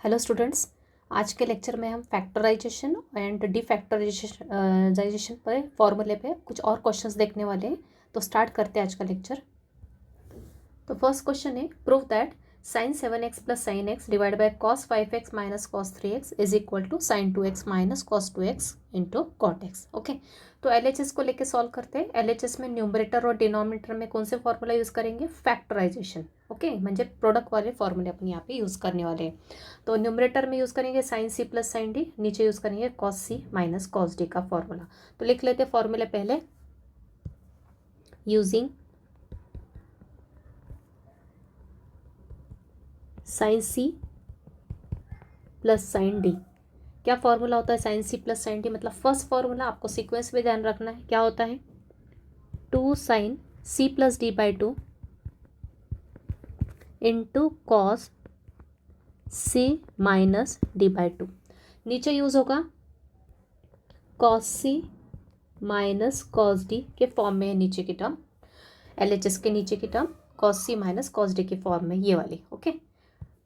Hello students. आज के lecture में हम फैक्टराइजेशन एंड डिफैक्टराइजेशन पर फॉर्मूले पे कुछ और क्वेश्चंस देखने वाले हैं। तो स्टार्ट करते हैं आज का लेक्चर। तो फर्स्ट क्वेश्चन है, prove that sine 7x plus sine x divide by cos 5x minus cos 3x is equal to sine 2x minus cos 2x into cot x. Okay, तो एलएचएस को लेके solve करते हैं। LHS में numerator और denominator में कौन से फॉर्मूला यूज़ करेंगे? फैक्टराइजेशन। ओके, म्हणजे प्रोडक्ट वाले फॉर्मूले अपन यहाँ पे यूज़ करने वाले हैं। तो न्यूमरेटर में यूज़ करेंगे sine C plus sine D, नीचे यूज़ करेंगे cos C minus cos D का फॉर्मूला। तो लिख लेते हैं फॉर्मूले पहले, using sine C plus sine D. क्या फॉर्मूला होता है sine C plus sine D? मतलब फर्स्ट फॉर्मूला आपको सीक्वेंस में ध्यान रखना है। क्या होता है? 2 sine C plus D by 2 into cos C minus D by 2। नीचे यूज होगा cos C minus cos D के फॉर्म में है नीचे की टर्म, एलएचएस के नीचे की term cos C minus cos D के फॉर्म में, ये वाली। ओके,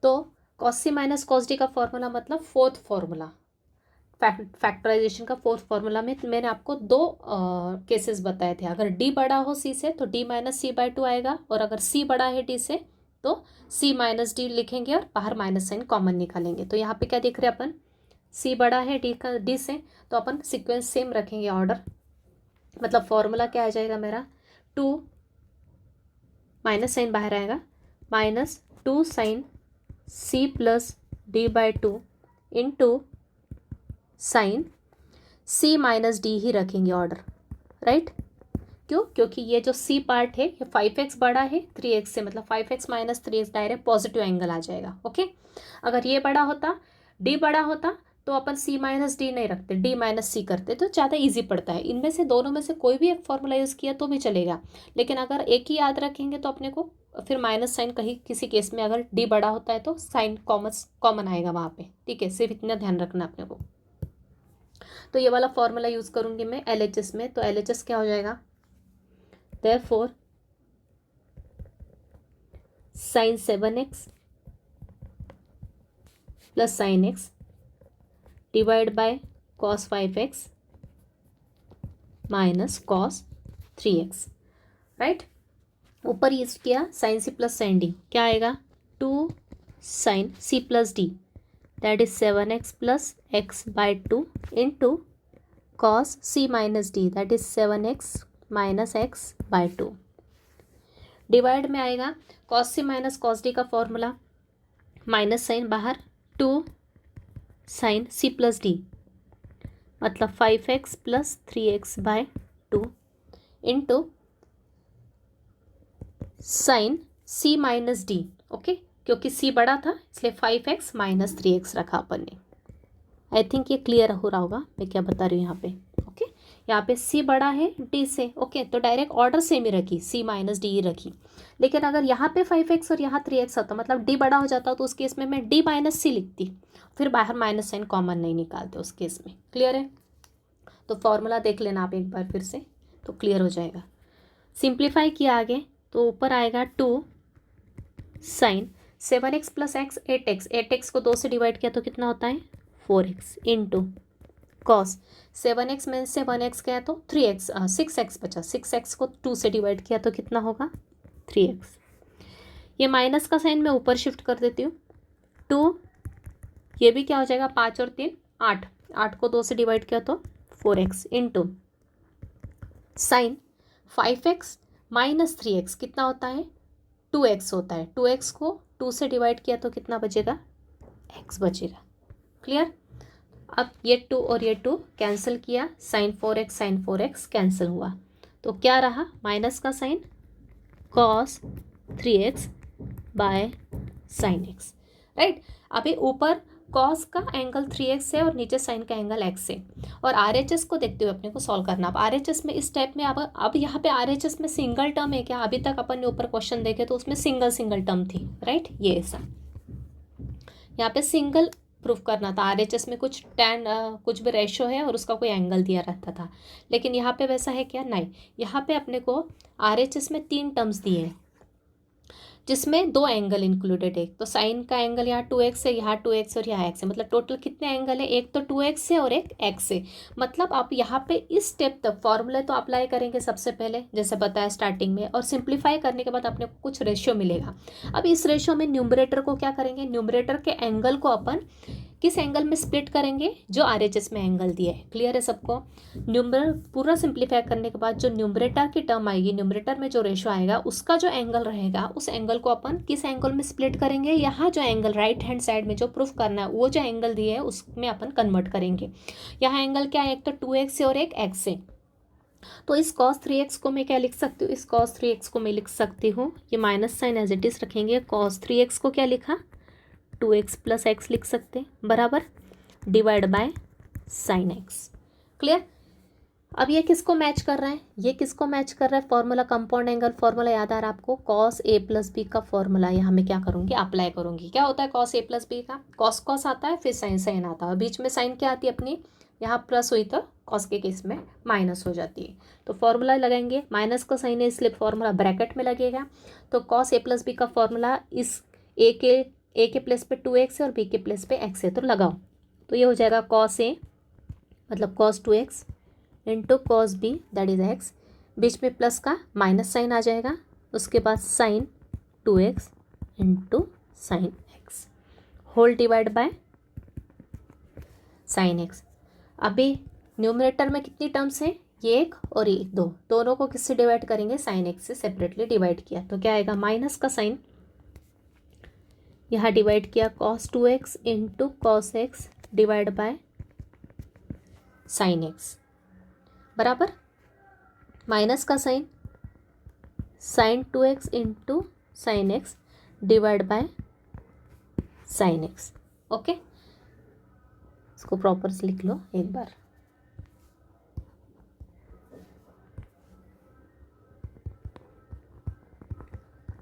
तो cos C minus cos D का फॉर्मूला मतलब फोर्थ फॉर्मूला, फैक्टराइजेशन का फोर्थ फॉर्मूला में मैंने आपको दो केसेस बताए थे। अगर डी बड़ा हो सी से तो डी माइनस सी बाई 2 आएगा, और अगर सी बड़ा है डी से तो सी माइनस डी लिखेंगे और बाहर माइनस साइन कॉमन निकालेंगे। तो यहाँ पे क्या देख रहे हैं अपन? सी बड़ा है डी से, तो अपन सीक्वेंस सेम रखेंगे, ऑर्डर। मतलब फॉर्मूला क्या आ जाएगा मेरा? 2 माइनस साइन बाहर आएगा, minus 2 sine C plus D by 2 into sine C minus D ही रखेंगे ऑर्डर, राइट? क्यों? क्योंकि ये जो सी पार्ट है ये 5x बड़ा है 3x से, मतलब 5x minus 3x direct positive angle आ जाएगा। ओके, अगर ये बड़ा होता, डी बड़ा होता, तो अपन सी माइनस डी नहीं रखते, डी माइनस सी करते, तो ज़्यादा इजी पड़ता है। इनमें से दोनों में से कोई भी एक फॉर्मूला यूज़ किया तो भी चलेगा, लेकिन अगर एक ही याद रखेंगे तो अपने को फिर माइनस साइन कहीं किसी केस में अगर डी बड़ा होता है तो साइन कॉमन आएगा वहाँ पे। ठीक है, सिर्फ इतना ध्यान रखना अपने को। तो ये वाला फॉर्मूला यूज़ करूँगी मैं एलएचएस में। तो एलएचएस क्या हो जाएगा? Therefore sine 7x plus sine x divide by cos 5x minus cos 3x, right? ऊपर यूज किया sine C plus sine D, क्या आएगा? 2 sine C plus D that is 7x plus x by 2 into cos C minus D that is 7x minus x by 2। Divide में आएगा cos C minus cos D का formula, minus sine बाहर, 2 sine C plus D मतलब 5x plus 3x by 2 into sine C minus D. Okay, क्योंकि C बड़ा था इसलिए 5x minus 3x रखा अपन ने। आई थिंक ये क्लियर हो रहा होगा मैं क्या बता रही हूँ यहाँ पे। ओके, यहाँ पे सी बड़ा है डी से, ओके, तो डायरेक्ट ऑर्डर सेम ही रखी, सी माइनस डी ही रखी। लेकिन अगर यहाँ पे 5x और यहाँ 3x होता, मतलब डी बड़ा हो जाता, तो उस केस में मैं डी माइनस सी लिखती, फिर बाहर माइनस साइन कॉमन नहीं निकालते उस केस में। क्लियर है? तो फॉर्मूला देख लेना आप एक बार फिर से, तो क्लियर हो जाएगा। सिंप्लीफाई किया आगे तो ऊपर आएगा 2 sign 7x plus x 8x, 8x को 2 से डिवाइड किया तो कितना होता है? 4x इंटू कॉस 7x में से 1x गया तो 3x 6x बचा, 6x को 2 से डिवाइड किया तो कितना होगा? 3x। ये माइनस का साइन मैं ऊपर शिफ्ट कर देती हूँ, 2, ये भी क्या हो जाएगा? 5 और 3 8, 8 को 2 से डिवाइड किया तो 4x into sine 5x minus 3x कितना होता है? 2x होता है। 2x को 2 से डिवाइड किया तो कितना बचेगा? x बचेगा। क्लियर? अब ये 2 और ये 2 कैंसिल किया, साइन 4x कैंसिल हुआ, तो क्या रहा? माइनस का sine cos 3x bye sine x, right? अभी ऊपर कॉस का एंगल 3x है और नीचे साइन का एंगल x है। और RHS को देखते हुए अपने को सॉल्व करना। अब RHS में इस टाइप में अब यहाँ पे RHS में सिंगल टर्म है क्या? अभी तक अपन ने ऊपर क्वेश्चन देखे तो उसमें सिंगल टर्म थी, राइट? ये ऐसा यहाँ पे सिंगल प्रूफ करना था। RHS में कुछ कुछ भी रेशो है और उसका कोई एंगल दिया रहता था, लेकिन यहाँ पे वैसा है क्या? नहीं, यहाँ पे अपने को RHS में 3 टर्म्स दिए हैं। जिसमें दो एंगल इंक्लूडेड है। तो साइन का एंगल यहाँ 2x है, यहाँ 2x और यहाँ x है, मतलब टोटल कितने एंगल है, एक तो 2x है और एक x है। मतलब आप यहाँ पे इस स्टेप तक फॉर्मूले तो अप्लाई करेंगे सबसे पहले जैसे बताया स्टार्टिंग में, और सिंप्लीफाई करने के बाद अपने को कुछ रेशियो मिलेगा। अब इस रेशियो में न्यूमरेटर को क्या करेंगे, न्यूमरेटर के एंगल को अपन किस एंगल में स्प्लिट करेंगे, जो RHS में एंगल दिया है। क्लियर है सबको। न्यूमरेटर पूरा सिंप्लीफाई करने के बाद जो न्यूमरेटर की टर्म आएगी, न्यूमरेटर में जो रेशियो आएगा उसका जो एंगल रहेगा, उस एंगल को अपन किस एंगल में स्प्लिट करेंगे, यहाँ जो एंगल राइट हैंड साइड में जो प्रूफ करना है वो जो एंगल दिया है उसमें अपन कन्वर्ट करेंगे। यहाँ एंगल क्या है, एक तो 2x है और एक x है। तो इस cos 3x को मैं क्या लिख सकती हूँ, इस cos 3x को मैं लिख सकती हूँ, ये minus sine as it is रखेंगे, cos 3x को क्या लिखा 2x प्लस x लिख सकते हैं, बराबर divide by sine x। Clear. अब ये किसको मैच कर रहा है, ये किसको मैच कर रहा है, फॉर्मूला कंपाउंड एंगल फॉर्मूला याद आ रहा है आपको, cos a प्लस बी का फॉर्मूला यहाँ मैं क्या करूँगी अप्लाई करूँगी। क्या होता है cos a प्लस बी का, cos cos आता है फिर साइन साइन आता है, बीच में साइन क्या आती है अपनी, यहाँ प्लस हुई तो cos के केस में माइनस हो जाती है। तो फॉर्मूला लगाएंगे, माइनस का साइन है इसलिए फॉर्मूला ब्रैकेट में लगेगा। तो cos a प्लस बी का फॉर्मूला इस ए के प्लेस पे 2x है और बी के प्लेस पे x है, तो लगाओ। तो ये हो जाएगा cos a मतलब cos 2x into cos b that is x, बीच में प्लस का माइनस साइन आ जाएगा, उसके बाद sine 2x into sine x whole divide by sine x। अभी न्यूमरेटर में कितनी टर्म्स हैं, ये एक और ये दो, दोनों को किससे डिवाइड करेंगे, साइन x से सेपरेटली डिवाइड किया तो क्या आएगा, माइनस का साइन यहाँ डिवाइड किया cos 2x into cos x divide by sine x, बराबर माइनस का sine sine 2x into sine x divide by sine x। Okay, इसको प्रॉपर से लिख लो एक बार।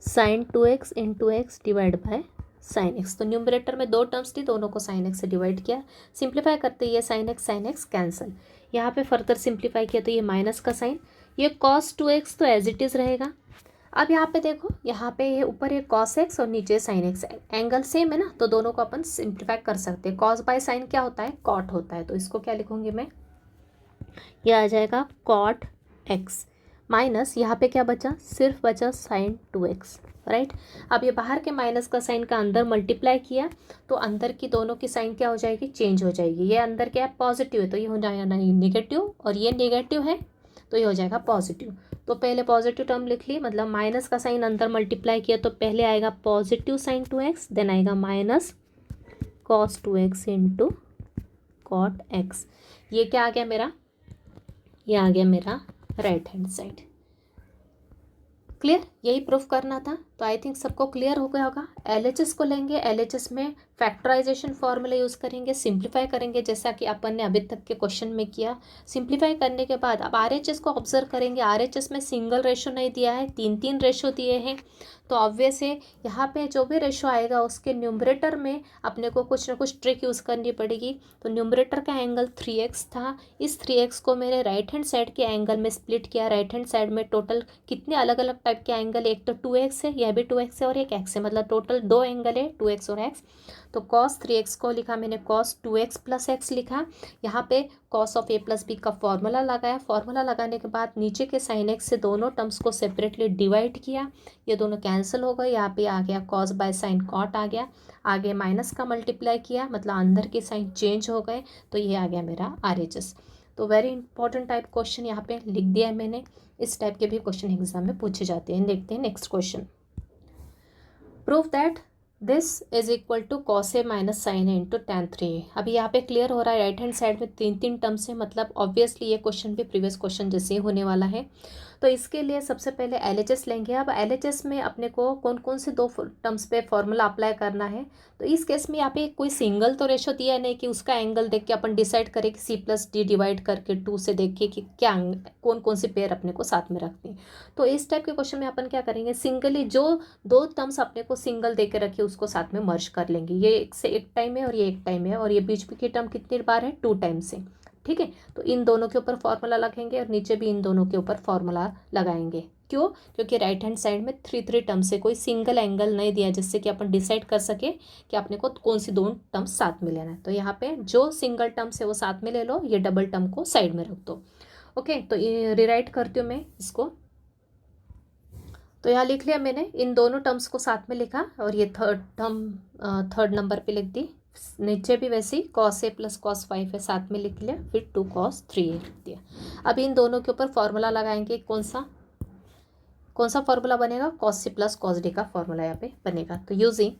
Sine 2x into x divide by sine x. तो न्यूमरेटर में दो टर्म्स थी, दोनों को साइन एक्स से डिवाइड किया, सिंप्लीफाई करते ये साइन एक्स कैंसिल, यहाँ पे फर्दर सिंप्लीफाई किया तो ये माइनस का साइन, ये cos 2x तो एज इट इज़ रहेगा। अब यहाँ पे देखो, यहाँ पे ये ऊपर ये cos x और नीचे sin x, एंगल सेम है ना, तो दोनों को अपन सिंप्लीफाई कर सकते हैं। cos बाय साइन क्या होता है, cot होता है, तो इसको क्या लिखूंगी मैं, ये आ जाएगा cot x माइनस यहाँ पे क्या बचा, सिर्फ बचा sin 2x, राइट। अब ये बाहर के माइनस का साइन का अंदर मल्टीप्लाई किया तो अंदर की दोनों की साइन क्या हो जाएगी, चेंज हो जाएगी। ये अंदर क्या है, पॉजिटिव है तो ये हो जाएगा नेगेटिव, और ये नेगेटिव है तो ये हो जाएगा पॉजिटिव। तो पहले पॉजिटिव टर्म लिख ली, मतलब माइनस का साइन अंदर मल्टीप्लाई किया तो पहले आएगा पॉजिटिव साइन 2x, देन आएगा minus cos 2x into cot x। ये क्या आ गया मेरा, ये आ गया मेरा राइट हैंड साइड। क्लियर, यही प्रूफ करना था। तो आई थिंक सबको क्लियर हो गया होगा। LHS को लेंगे, LHS में फैक्टराइजेशन फॉर्मूला यूज़ करेंगे, सिंप्लीफाई करेंगे जैसा कि अपन ने अभी तक के क्वेश्चन में किया। सिंप्लीफाई करने के बाद अब RHS को ऑब्जर्व करेंगे। RHS में सिंगल रेशो नहीं दिया है, 3 रेशो दिए हैं, तो ऑब्वियस है यहाँ पे जो भी रेशो आएगा उसके न्यूमरेटर में अपने को कुछ ना कुछ ट्रिक यूज़ करनी पड़ेगी। तो न्यूमरेटर का एंगल 3x था, इस 3x को मैंने राइट हैंड साइड के एंगल में स्प्लिट किया। राइट हैंड साइड में टोटल कितने अलग अलग टाइप के एंगल, एक तो 2x है, यह भी 2x है और एक x है, मतलब टोटल 2 एंगल है 2x और x। तो cos 3x को लिखा मैंने cos 2x प्लस x लिखा। यहाँ पे cos of a plus B का फॉर्मूला लगाया। फॉर्मूला लगाने के बाद नीचे के साइन x से दोनों टर्म्स को सेपरेटली डिवाइड किया, ये दोनों कैंसिल हो गए। यहाँ पे आ गया cos बाय साइन cot आ गया, आगे माइनस का मल्टीप्लाई किया, मतलब अंदर के साइन चेंज हो गए, तो ये आ गया मेरा RHS। तो वेरी इंपॉर्टेंट टाइप क्वेश्चन यहाँ पे लिख दिया है मैंने। इस टाइप के भी क्वेश्चन एग्जाम में पूछे जाते हैं। देखते हैं next question. Prove that this is equal to cos a minus sine a into tan 3a। अभी यहाँ पे क्लियर हो रहा है, राइट हैंड साइड में 3 टर्म्स है, मतलब ऑब्वियसली ये क्वेश्चन भी प्रीवियस क्वेश्चन जैसे ही होने वाला है। तो इसके लिए सबसे पहले LHS लेंगे। अब LHS में अपने को कौन कौन से 2 टर्म्स पे फॉर्मूला अप्लाई करना है। तो इस केस में यहाँ पे कोई सिंगल तो रेशो दिया नहीं कि उसका एंगल देख के अपन डिसाइड करें कि C प्लस डी डिवाइड करके 2 से देखिए कि क्या कौन कौन सी पेयर अपने को साथ में रखनी है। तो इस टाइप के क्वेश्चन में अपन क्या करेंगे, सिंगली जो 2 टर्म्स अपने को सिंगल दे के रखिए उसको साथ में मर्ज कर लेंगे। ये एक से एक टाइम है और ये एक टाइम है, और ये बीच की टर्म कितनी बार है, 2 टाइम्स है। ठीक है। तो इन दोनों के ऊपर फॉर्मूला लगाएंगे और नीचे भी इन दोनों के ऊपर फॉर्मूला लगाएंगे। क्यों? क्योंकि राइट हैंड साइड में 3 टर्म से कोई सिंगल एंगल नहीं दिया जिससे कि अपन डिसाइड कर सके कि आपने को कौन सी दो टर्म्स साथ में लेना है। तो यहाँ पे जो सिंगल टर्म्स है वो साथ में ले लो, ये डबल टर्म को साइड में रख दो। ओके, तो रिराइट करती हूँ मैं इसको। तो यहाँ लिख लिया मैंने, इन दोनों टर्म्स को साथ में लिखा और ये थर्ड नंबर पे लिख दी। नीचे भी वैसे ही cos a प्लस cos 5 है साथ में लिख लिया, फिर 2 cos 3a लिख दिया। अब इन दोनों के ऊपर फॉर्मूला लगाएंगे। कौन सा फॉर्मूला बनेगा? cos c plus cos d का फॉर्मूला यहाँ पे बनेगा। तो यूजिंग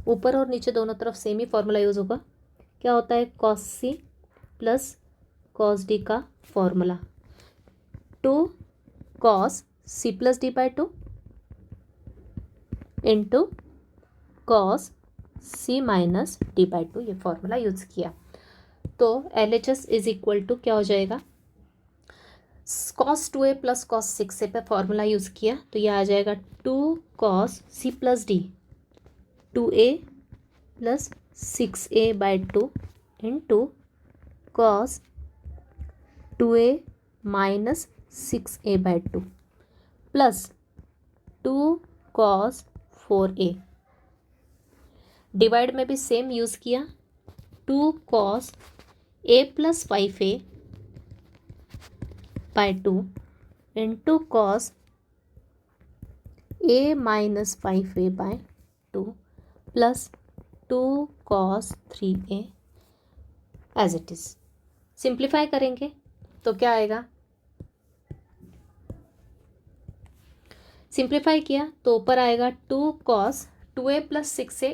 ऊपर और नीचे दोनों तरफ सेम ही फॉर्मूला यूज होगा। क्या होता है? cos c plus cos d का formula 2 cos c plus d by 2 into cos c minus d by 2, ये फॉर्मूला यूज किया। तो LHS इज इक्वल टू क्या हो जाएगा? cos 2a plus cos 6a पे फॉर्मूला यूज किया तो ये आ जाएगा 2 cos c plus d 2a plus 6a by 2 into cos 2a minus 6a by 2 plus 2 cos 4a। Divide में भी सेम यूज़ किया, 2 cos a plus 5a by 2 into cos a minus 5a by 2 plus 2 cos 3a as it is. Simplify करेंगे तो क्या आएगा? Simplify किया तो ऊपर आएगा 2 cos 2a plus 6a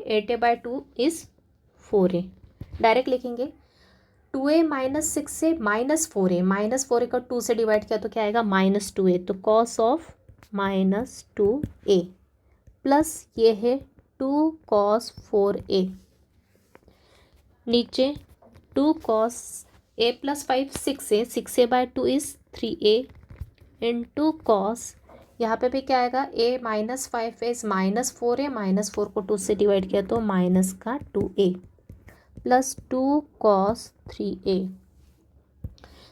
8a by 2 is 4a। Direct लिखेंगे 2a minus 6a minus 4a को 2 से डिवाइड किया तो क्या आएगा? Minus 2a। तो cos of minus 2a plus ये है 2 cos 4a, नीचे 2 cos a plus 5 6a by 2 is 3a into cos, यहाँ पे भी क्या आएगा? a minus 5 is minus 4a, minus 4 को 2 से डिवाइड किया तो माइनस का 2a प्लस 2 cos 3a।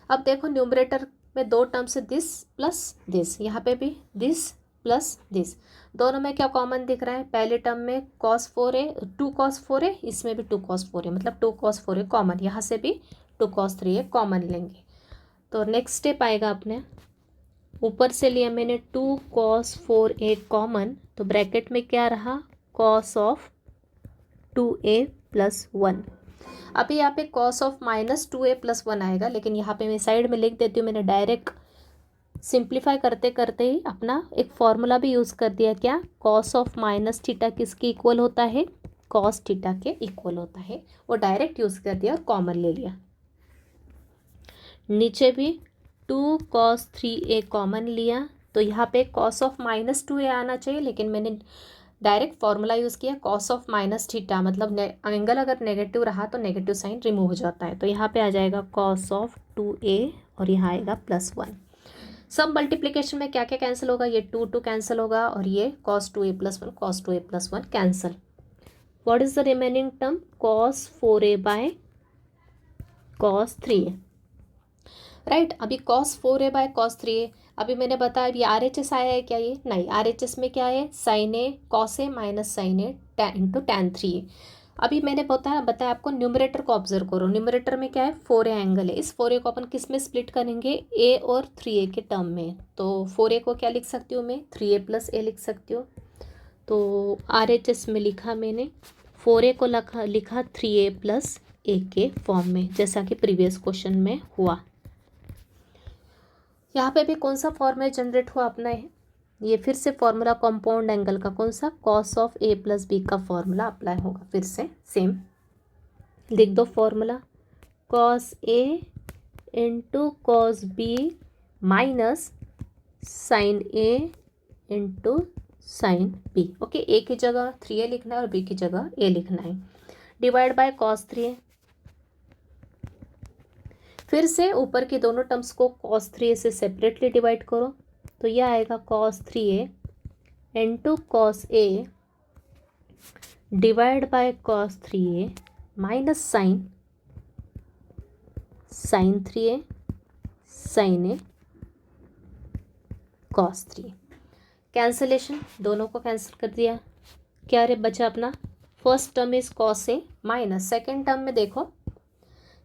अब देखो न्यूमरेटर में दो टर्म्स है, दिस प्लस दिस, यहाँ पे भी दिस प्लस दिस, दोनों में क्या कॉमन दिख रहा है? पहले टर्म में cos 4a 2 cos 4a, इसमें भी 2 cos 4a, मतलब 2 cos 4a कॉमन, यहाँ से भी 2 cos 3a कॉमन लेंगे। तो नेक्स्ट स्टेप आएगा अपने, ऊपर से लिया मैंने 2 cos 4a कॉमन, तो ब्रैकेट में क्या रहा? cos of 2a plus 1। अभी यहाँ पे cos of minus 2a plus 1 आएगा, लेकिन यहाँ पे मैं साइड में लिख देती हूँ। मैंने डायरेक्ट सिंप्लीफाई करते करते ही अपना एक फॉर्मूला भी यूज़ कर दिया। क्या? cos ऑफ माइनस थीटा किसके इक्वल होता है? cos थीटा के इक्वल होता है। वो डायरेक्ट यूज़ कर दिया और कॉमन ले लिया। नीचे भी 2 cos 3a कॉमन लिया तो यहाँ पे cos ऑफ माइनस 2a आना चाहिए, लेकिन मैंने डायरेक्ट फॉर्मूला यूज़ किया cos ऑफ माइनस थीटा, मतलब एंगल अगर नेगेटिव रहा तो नेगेटिव साइन रिमूव हो जाता है। तो यहाँ पे आ जाएगा cos ऑफ 2a और यहाँ आएगा प्लस 1। सब मल्टीप्लिकेशन में क्या क्या कैंसिल होगा? ये 2 कैंसिल होगा और ये cos 2a plus 1 cos 2a plus 1 cancel. What is the remaining term? cos 4a by cos 3a, right. अभी cos 4a by cos 3a, अभी मैंने बताया अभी RHS आया है क्या? ये नहीं, RHS में क्या है? sin a cos a minus sin a into tan 3a। अभी मैंने बताया आपको न्यूमरेटर को ऑब्जर्व करो। न्यूमरेटर में क्या है? 4a एंगल है। इस 4a को अपन किस में स्प्लिट करेंगे? a और 3a के टर्म में। तो 4a को क्या लिख सकती हूँ मैं? 3a प्लस a लिख सकती हूँ। तो RHS में लिखा मैंने 4a को लिखा 3a प्लस a के फॉर्म में, जैसा कि प्रीवियस क्वेश्चन में हुआ। यहाँ पे भी कौन सा फॉर्मूला जनरेट हुआ अपना है? ये फिर से फॉर्मूला कंपाउंड एंगल का, कौन सा? cos of a plus B का फॉर्मूला अप्लाई होगा। फिर से सेम लिख दो formula, cos a into cos b minus sin a into sin b। Okay, a की जगह 3a लिखना है और b की जगह a लिखना है। डिवाइड बाय cos 3a, फिर से ऊपर की दोनों टर्म्स को cos 3a से सेपरेटली डिवाइड करो तो यह आएगा cos 3a into cos a divide by cos 3a minus sine 3a sine A cos 3। Cancellation, दोनों को कैंसिल कर दिया, क्या रे बचा अपना first term is cos A minus second term में देखो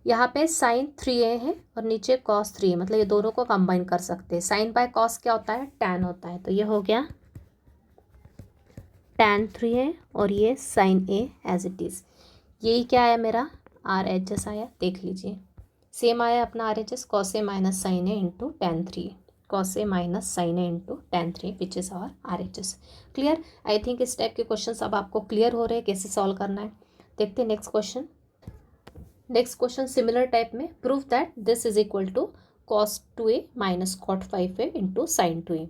यहाँ पे साइन 3a है और नीचे कॉस 3a, मतलब ये दोनों को कंबाइन कर सकते हैं। साइन बाय कॉस क्या होता है, टैन होता है, तो ये हो गया टैन 3a और ये sine A as it is. यही क्या आया मेरा RHS आया, देख लीजिए सेम आया अपना RHS, cos A minus sine A into tan 3a, cos A minus sine A into tan 3 which is our RHS। Clear? I think इस टाइप के क्वेश्चन अब आपको क्लियर हो रहे हैं कैसे सॉल्व करना है। देखते हैं next question. Next question similar type में, prove that this is equal to cos 2a minus cot 5a into sine 2a।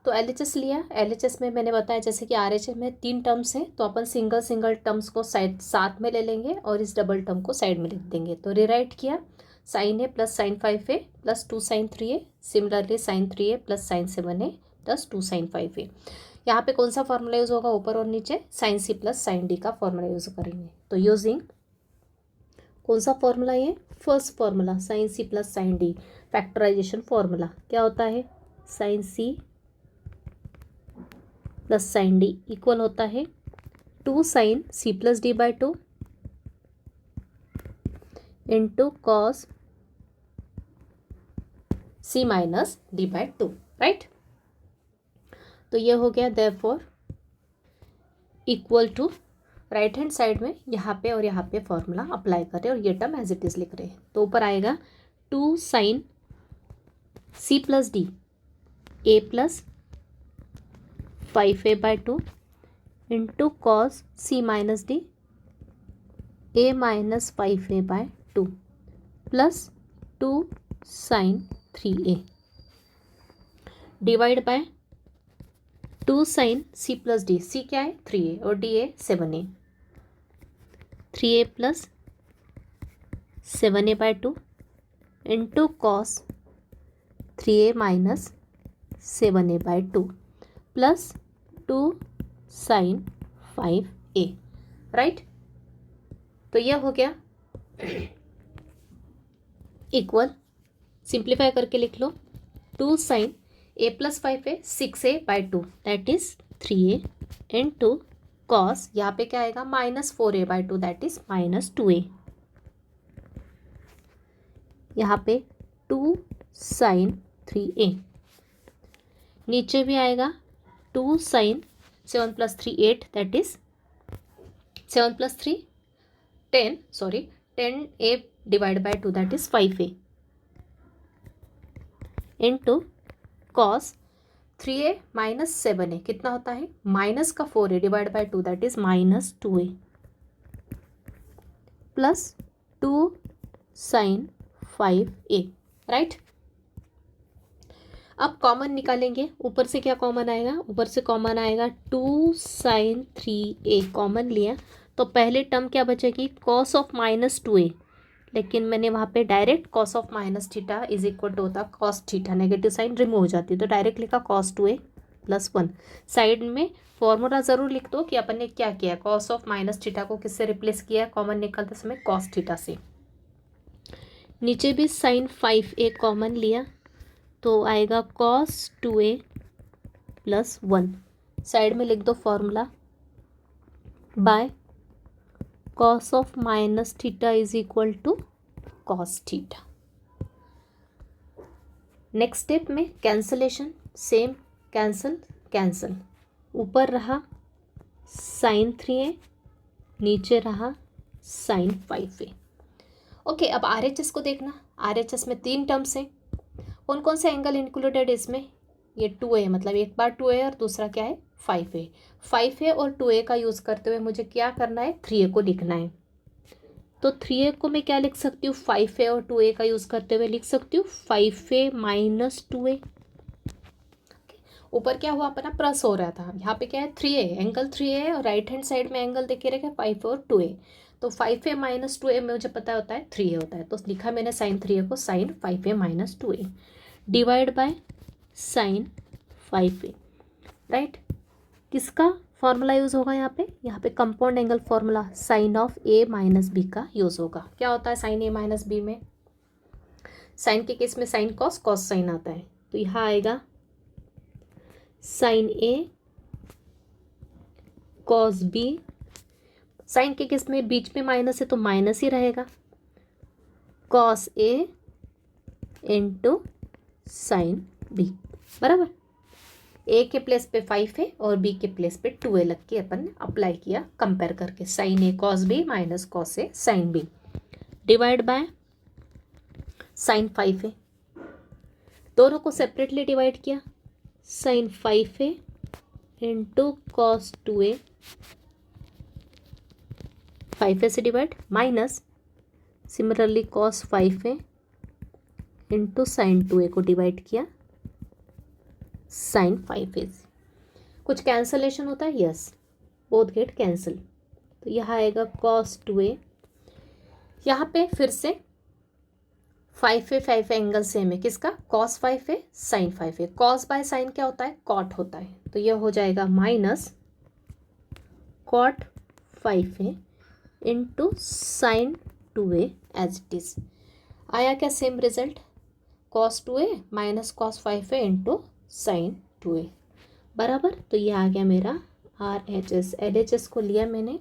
तो LHS लिया, LHS में मैंने बताया जैसे कि RHS में 3 टर्म्स हैं तो अपन सिंगल सिंगल टर्म्स को साइड साथ में ले लेंगे और इस डबल टर्म को साइड में लिख देंगे। तो रिराइट किया sine A plus sine 5a plus 2 sine 3a, similarly sine 3a plus sine 7a plus 2 sine 5a। यहाँ पे कौन सा फॉर्मूला यूज़ होगा, ऊपर और नीचे sine C plus sine D का फॉर्मूला यूज़ करेंगे। तो यूजिंग कौन सा फॉर्मूला, ये first formula sine C plus sine D, factorization formula क्या होता है, sine C plus sine D equal होता है 2 sine C plus D by 2 into cos C minus D by 2, right. तो ये हो गया therefore equal to, right hand side में यहाँ पे और यहाँ पे फॉर्मूला अप्लाई कर रहे हैं और ये टर्म एज इट इज़ लिख रहे हैं। तो ऊपर आएगा 2 sine C plus D a plus 5a by 2 into cos C minus D a minus 5a by 2 plus 2 sine 3a divide by 2 sine C plus D, C क्या है 3a और D है 7a, 3a plus 7a by 2 into cos 3a minus 7a by 2 plus 2 sine 5a, right. तो यह हो गया equal, simplify करके लिख लो 2 sine a plus 5a 6a by 2 that is 3a into cos, यहाँ पे क्या आएगा minus 4a by 2 that is minus 2a, यहाँ पे 2 साइन 3a, नीचे भी आएगा 2 sine 7 plus 3 8 that is 7 plus 3 10, sorry 10a divide by 2 that is 5a into cos 3a minus 7a कितना होता है माइनस का 4a divide by 2 that is minus 2a plus 2 sine 5a, right. अब common निकालेंगे, ऊपर से क्या कॉमन आएगा, ऊपर से कॉमन आएगा 2 साइन 3a कॉमन लिया तो पहले टर्म क्या बचेगी कॉस ऑफ माइनस 2a, लेकिन मैंने वहाँ पे direct cos of minus theta is equal to होता cos theta, negative sign remove हो जाती है तो डायरेक्ट लिखा कॉस 2a प्लस 1। साइड में फॉर्मूला ज़रूर लिख दो कि अपन ने क्या किया, कॉस ऑफ माइनस थीटा को किससे रिप्लेस किया कॉमन निकलते समय कॉस थीटा से। नीचे भी साइन 5a कॉमन लिया तो आएगा कॉस 2a प्लस 1, साइड में लिख दो formula by cos of minus theta is equal to cos theta. Next step में कैंसलेशन, सेम कैंसल कैंसल, ऊपर रहा साइन 3a नीचे रहा साइन 5a। ओके, अब RHS को देखना, RHS में 3 टर्म्स हैं, कौन कौन से एंगल इंक्लूडेड इसमें, ये 2a मतलब एक बार 2a और दूसरा क्या है 5a, 5a और 2a का यूज़ करते हुए मुझे क्या करना है 3a को लिखना है। तो 3a को मैं क्या लिख सकती हूँ 5a और 2a का यूज़ करते हुए लिख सकती हूँ 5a माइनस 2a। ऊपर क्या हुआ अपना प्लस हो रहा था, यहाँ पे क्या है 3a, एंगल 3a है और राइट हैंड साइड में एंगल देखे रखे 5 और 2a, तो 5a माइनस 2a मुझे पता होता है 3a होता है, तो लिखा मैंने साइन 3a को sine 5a minus 2a divide by sine 5a, right. किसका फॉर्मूला यूज़ होगा यहाँ पे compound angle formula sine of A minus B का यूज़ होगा। क्या होता है साइन ए माइनस बी में? साइन के केस में साइन कॉस, कॉस साइन आता है, तो यहाँ आएगा sine A cos B. Sine के केस में बीच में माइनस है तो माइनस ही रहेगा, cos A into sine B, बराबर। ए के प्लेस पे 5 है और बी के प्लेस पे 2 लग के अपन ने अप्लाई किया कंपेयर करके, sine A cos B minus cos A sine B divide by sine 5 है। दोनों को सेपरेटली डिवाइड किया, साइन 5 है इंटू कॉस 2a, 5 से डिवाइड, माइनस सिमिलरली कॉस 5 है इंटू साइन 2a को डिवाइड किया साइन 5a। कुछ कैंसलेशन होता है, यस, बोथ गेट कैंसिल, तो यहाँ आएगा कॉस 2a। यहाँ पे फिर से 5 है एंगल सेम है, किसका? कॉस 5 है साइन 5 है। कॉस बाय साइन क्या होता है? कॉट होता है, तो यह हो जाएगा माइनस कॉट 5 है into sine 2a as it is. आया क्या same result? Cos 2a minus cos 5 है इंटू साइन 2a, बराबर। तो ये आ गया मेरा RHS। LHS को लिया मैंने,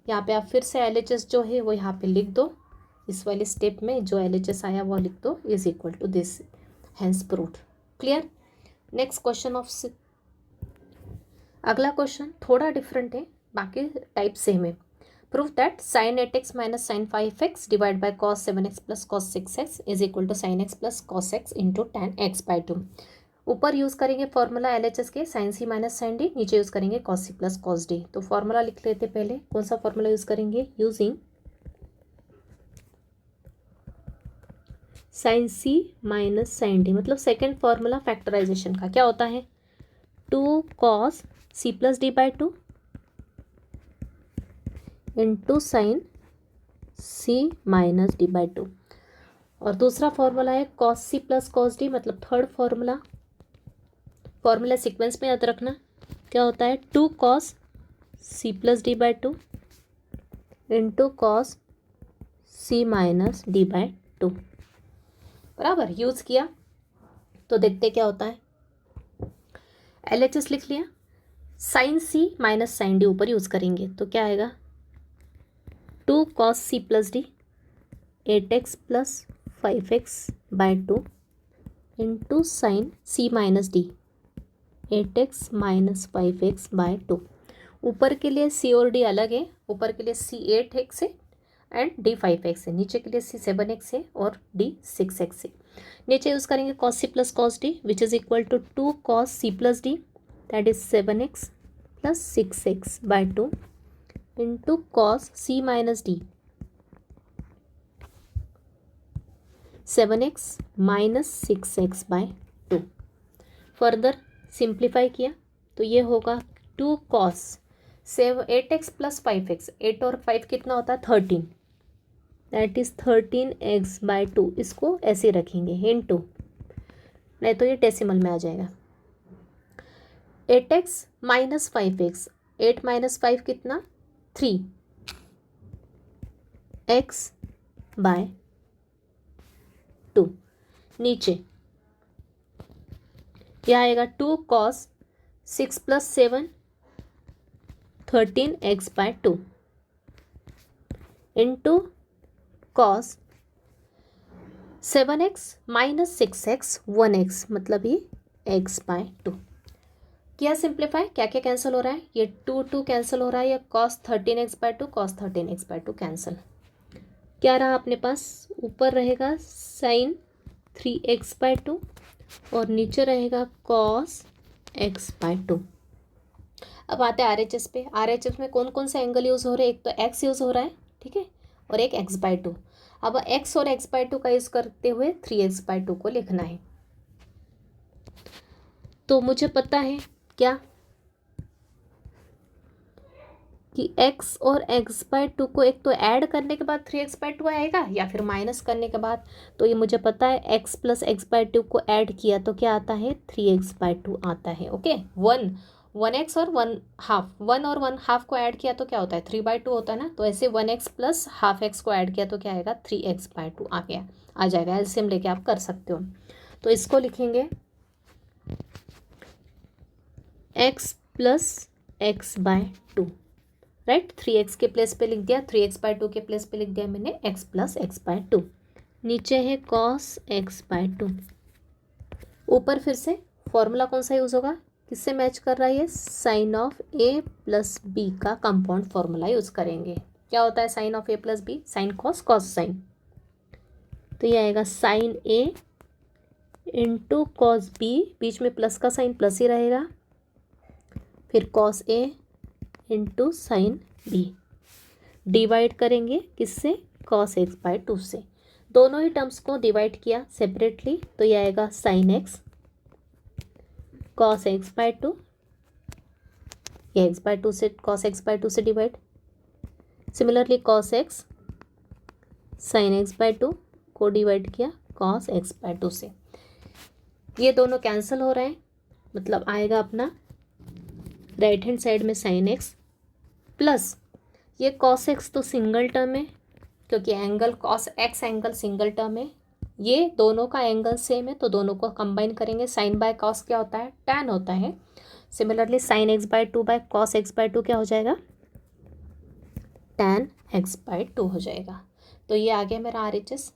यहाँ पे आप फिर से LHS जो है वो यहाँ पे लिख दो, इस वाले स्टेप में जो LHS आया वो लिख दो, is equal to this, hence proved. Clear? Next question of अगला क्वेश्चन थोड़ा डिफरेंट है, बाकी टाइप सेम है। Prove that sine 8x minus sine 5x divide by cos 7x plus cos 6x is equal to sine x plus cos x into tan x by 2। ऊपर use करेंगे formula LHS के sine C minus sine D, नीचे use करेंगे cos C plus cos D. तो formula लिख लेते पहले, कौन सा फॉर्मूला यूज़ करेंगे? Using sine C minus sine D, मतलब सेकेंड फॉर्मूला फैक्टराइजेशन का क्या होता है? 2 cos C plus D by 2 into sine C minus D by 2। और दूसरा फॉर्मूला है cos C plus cos D, मतलब थर्ड फॉर्मूला। फॉर्मूला सीक्वेंस में याद रखना, क्या होता है? 2 cos C plus D by 2 into cos C minus D by 2, बराबर। यूज़ किया तो देखते क्या होता है। LHS लिख लिया, sine C minus sine D ऊपर यूज़ करेंगे तो क्या आएगा? 2 cos C plus D 8x plus 5x by 2 into sine C minus D 8x minus 5x by 2। ऊपर के लिए सी और डी अलग है, ऊपर के लिए सी 8x है एंड डी 5x है, नीचे के लिए सी 7x है और डी 6x है। नीचे यूज़ करेंगे cos C plus cos D which is equal to 2 cos C plus D that is 7x plus 6x by 2 into cos C minus D 7x minus 6x by 2। Further simplify किया तो ये होगा 2 cos 8x plus 5x, 8 और 5 कितना होता है? 13, that is 13x by 2। इसको ऐसे रखेंगे इंटू, नहीं तो ये डेसिमल में आ जाएगा। 8x माइनस 5x, 8 माइनस 5 कितना? 3 x बाय 2। नीचे यह आएगा 2 cos 6 plus 7 13x by 2 into cos 7x minus 6x 1x, मतलब ये x बाय 2। क्या सिंप्लीफाई, क्या क्या कैंसिल हो रहा है? ये 2 कैंसिल हो रहा है, ये cos 13x by 2 cos 13x by 2 cancel. क्या रहा अपने पास? ऊपर रहेगा साइन 3x बाय 2 और नीचे रहेगा कॉस x बाय 2। अब आते हैं RHS पे। RHS में कौन कौन से एंगल यूज़ हो रहे हैं? एक तो x यूज़ हो रहा है, ठीक है, और एक x बाय 2। अब x और x बाय 2 का यूज़ करते हुए 3x बाय 2 को लिखना है। तो मुझे पता है क्या कि x और x बाय 2 को एक तो ऐड करने के बाद 3x बाय 2 आएगा या फिर माइनस करने के बाद। तो ये मुझे पता है x प्लस x बाय 2 को ऐड किया तो क्या आता है? 3x बाय 2 आता है। ओके, 1x और 1/2, 1 और 1/2 को ऐड किया तो क्या होता है 3/2 होता है ना। तो ऐसे 1x प्लस 1/2x को ऐड किया तो क्या आएगा 3x/2 आ जाएगा। एलसीएम लेके आप कर सकते हो। तो इसको लिखेंगे x plus x/2, right. 3x के प्लेस पे लिख दिया, 3x/2 के प्लेस पे लिख दिया मैंने x प्लस x/2। नीचे है cos x/2। ऊपर फिर से फॉर्मूला कौन सा यूज़ होगा, किससे मैच कर रहा है ये, sine of a plus B का कंपाउंड फॉर्मूला यूज़ करेंगे। क्या होता है sine of a plus B, sine cos cos sine. तो ये आएगा sine a into cos B, बीच में प्लस का साइन प्लस ही रहेगा, फिर cos a into sine B. Divide करेंगे किससे, कॉस x/2 से। दोनों ही टर्म्स को डिवाइड किया सेपरेटली तो ये आएगा साइन x कॉस x/2, ये x/2 से कॉस x/2 से divide. Similarly cos x sine x/2 को डिवाइड किया कॉस x/2 से। ये दोनों कैंसिल हो रहे हैं, मतलब आएगा अपना राइट हैंड साइड में साइन x प्लस ये कॉस x तो सिंगल टर्म है क्योंकि angle cos x angle single term है, ये दोनों का एंगल सेम है तो दोनों को कंबाइन करेंगे। साइन बाय कॉस क्या होता है, टैन होता है। Similarly sign x/2 by cos x/2 क्या हो जाएगा, टैन x/2 हो जाएगा। तो ये आ गया मेरा RHS,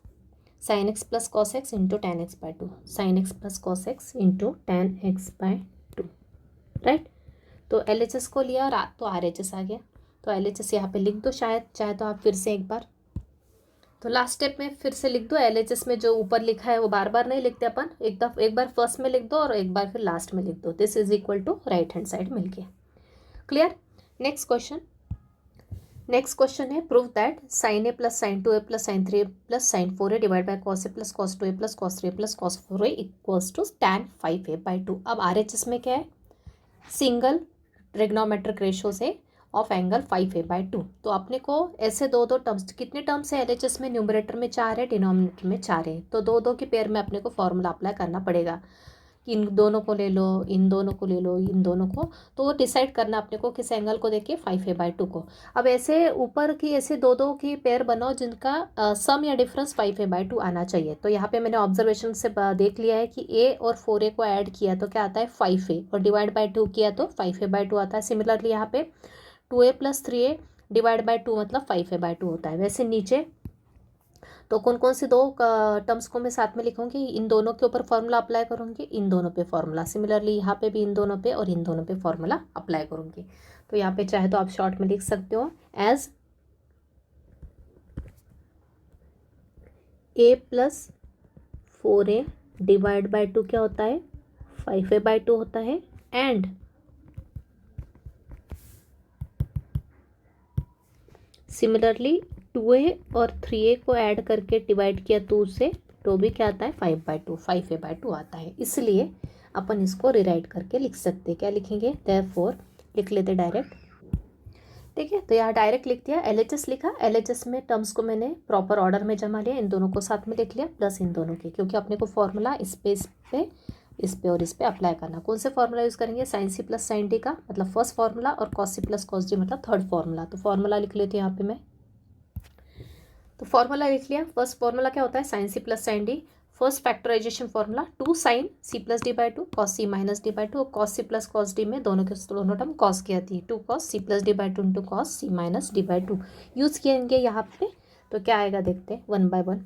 sine x plus cos x into tan x/2, sine x plus cos x into tan x/2, right. तो LHS को लिया तो RHS आ गया। तो LHS यहाँ पे लिख दो, शायद चाहे तो आप फिर से एक बार, तो लास्ट स्टेप में फिर से लिख दो। LHS में जो ऊपर लिखा है वो बार बार नहीं लिखते अपन, एक बार फर्स्ट में लिख दो और एक बार फिर लास्ट में लिख दो। This is equal to right hand side मिल गया। क्लियर। नेक्स्ट क्वेश्चन है prove that sine a plus sine 2a plus sine 3a plus sine 4a divide by cos a plus cos 2a plus cos 3a plus cos 4a equals to tan 5a/2। अब RHS में क्या है, single trigonometric ratio से of angle 5a/2। तो अपने को ऐसे दो टर्म्स, कितने टर्म्स है LHS में, न्यूमरेटर में 4 है, डिनोमिनेटर में 4 है, तो दो के पेयर में अपने को फॉर्मूला अप्लाई करना पड़ेगा कि इन दोनों को ले लो, इन दोनों को ले लो, इन दोनों को, तो वो डिसाइड करना अपने को किस एंगल को देके 5a/2 को। अब ऐसे ऊपर की ऐसे दो की पेयर बनाओ जिनका सम या डिफरेंस 5a/2 आना चाहिए। तो यहाँ पे मैंने ऑब्जर्वेशन से देख लिया है कि a और 4a को ऐड किया तो क्या आता है 5a, और डिवाइड बाय 2 किया तो 5a/2 आता है। सिमिलरली यहाँ पे 2a plus 3a divide by 2 मतलब 5a/2 होता है। वैसे नीचे तो कौन कौन से दो टर्म्स को मैं साथ में लिखूंगी, इन दोनों के ऊपर फॉर्मूला अप्लाई करूंगी, इन दोनों पे फॉर्मूला, सिमिलरली यहाँ पे भी इन दोनों पे और इन दोनों पे फॉर्मूला अप्लाई करूंगी। तो यहाँ पे चाहे तो आप शॉर्ट में लिख सकते हो as a plus 4a divide by 2 क्या होता है 5a/2 होता है, एंड सिमिलरली 2a और 3a को ऐड करके डिवाइड किया 2 से तो भी क्या आता है 5a/2 आता है। इसलिए अपन इसको रिराइट करके लिख सकते हैं। क्या लिखेंगे, देयरफॉर लिख लेते डायरेक्ट। ठीक है, तो यहाँ डायरेक्ट लिख दिया, LHS लिखा, LHS में टर्म्स को मैंने प्रॉपर ऑर्डर में जमा लिया, इन दोनों को साथ में लिख लिया प्लस इन दोनों के, क्योंकि अपने को फॉर्मूला इस पे और इस पे अप्लाई करना। कौन से फॉर्मूला यूज़ करेंगे, sine C plus sine D का मतलब फर्स्ट फॉर्मूला, और cos C plus cos D मतलब थर्ड फॉर्मूला। तो फॉर्मूला लिख लेते हैं यहाँ पे मैं, तो फॉर्मूला लिख लिया। फर्स्ट फॉर्मूला क्या होता है, sine C plus sine D. First factorization formula 2 sine C plus D by 2 cos C minus D by 2, cos C plus cos D में दोनों टर्म कॉस की आती है, 2 cos C plus D by 2 into cos C minus D by 2 use किएंगे यहाँ पे। तो क्या आएगा देखते हैं 1 बाय 1,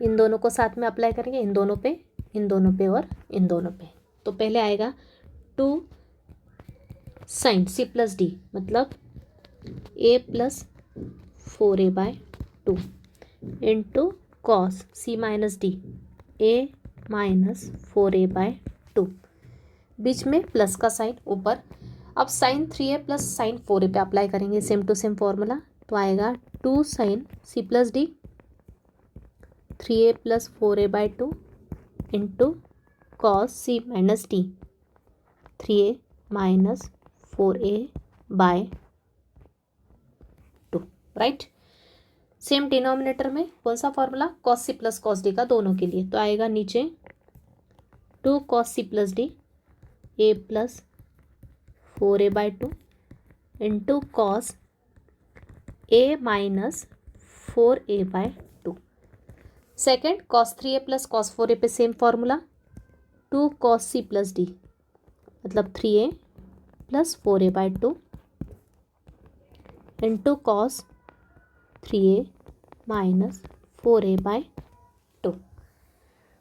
इन दोनों को साथ में अप्लाई करेंगे, इन दोनों पे, इन दोनों पे और इन दोनों पे। तो पहले आएगा 2 साइन सी प्लस डी मतलब a plus 4a/2 into cos C minus D a minus 4a/2, बीच में प्लस का साइन ऊपर। अब sign 3a plus sine 4a पे अप्लाई करेंगे सेम टू सेम फॉर्मूला। तो आएगा 2 sine C plus D 3a plus 4a/2 into cos C minus D 3a minus 4a/2, right. Same denominator में कौन सा formula, cos C plus cos D का दोनों के लिए। तो आएगा नीचे 2 cos C plus D a plus 4a/2 into cos a minus 4a/2। Second cos 3a plus cos 4a पे same formula, 2 cos c plus d मतलब 3a plus 4a/2 into cos 3a minus 4a/2।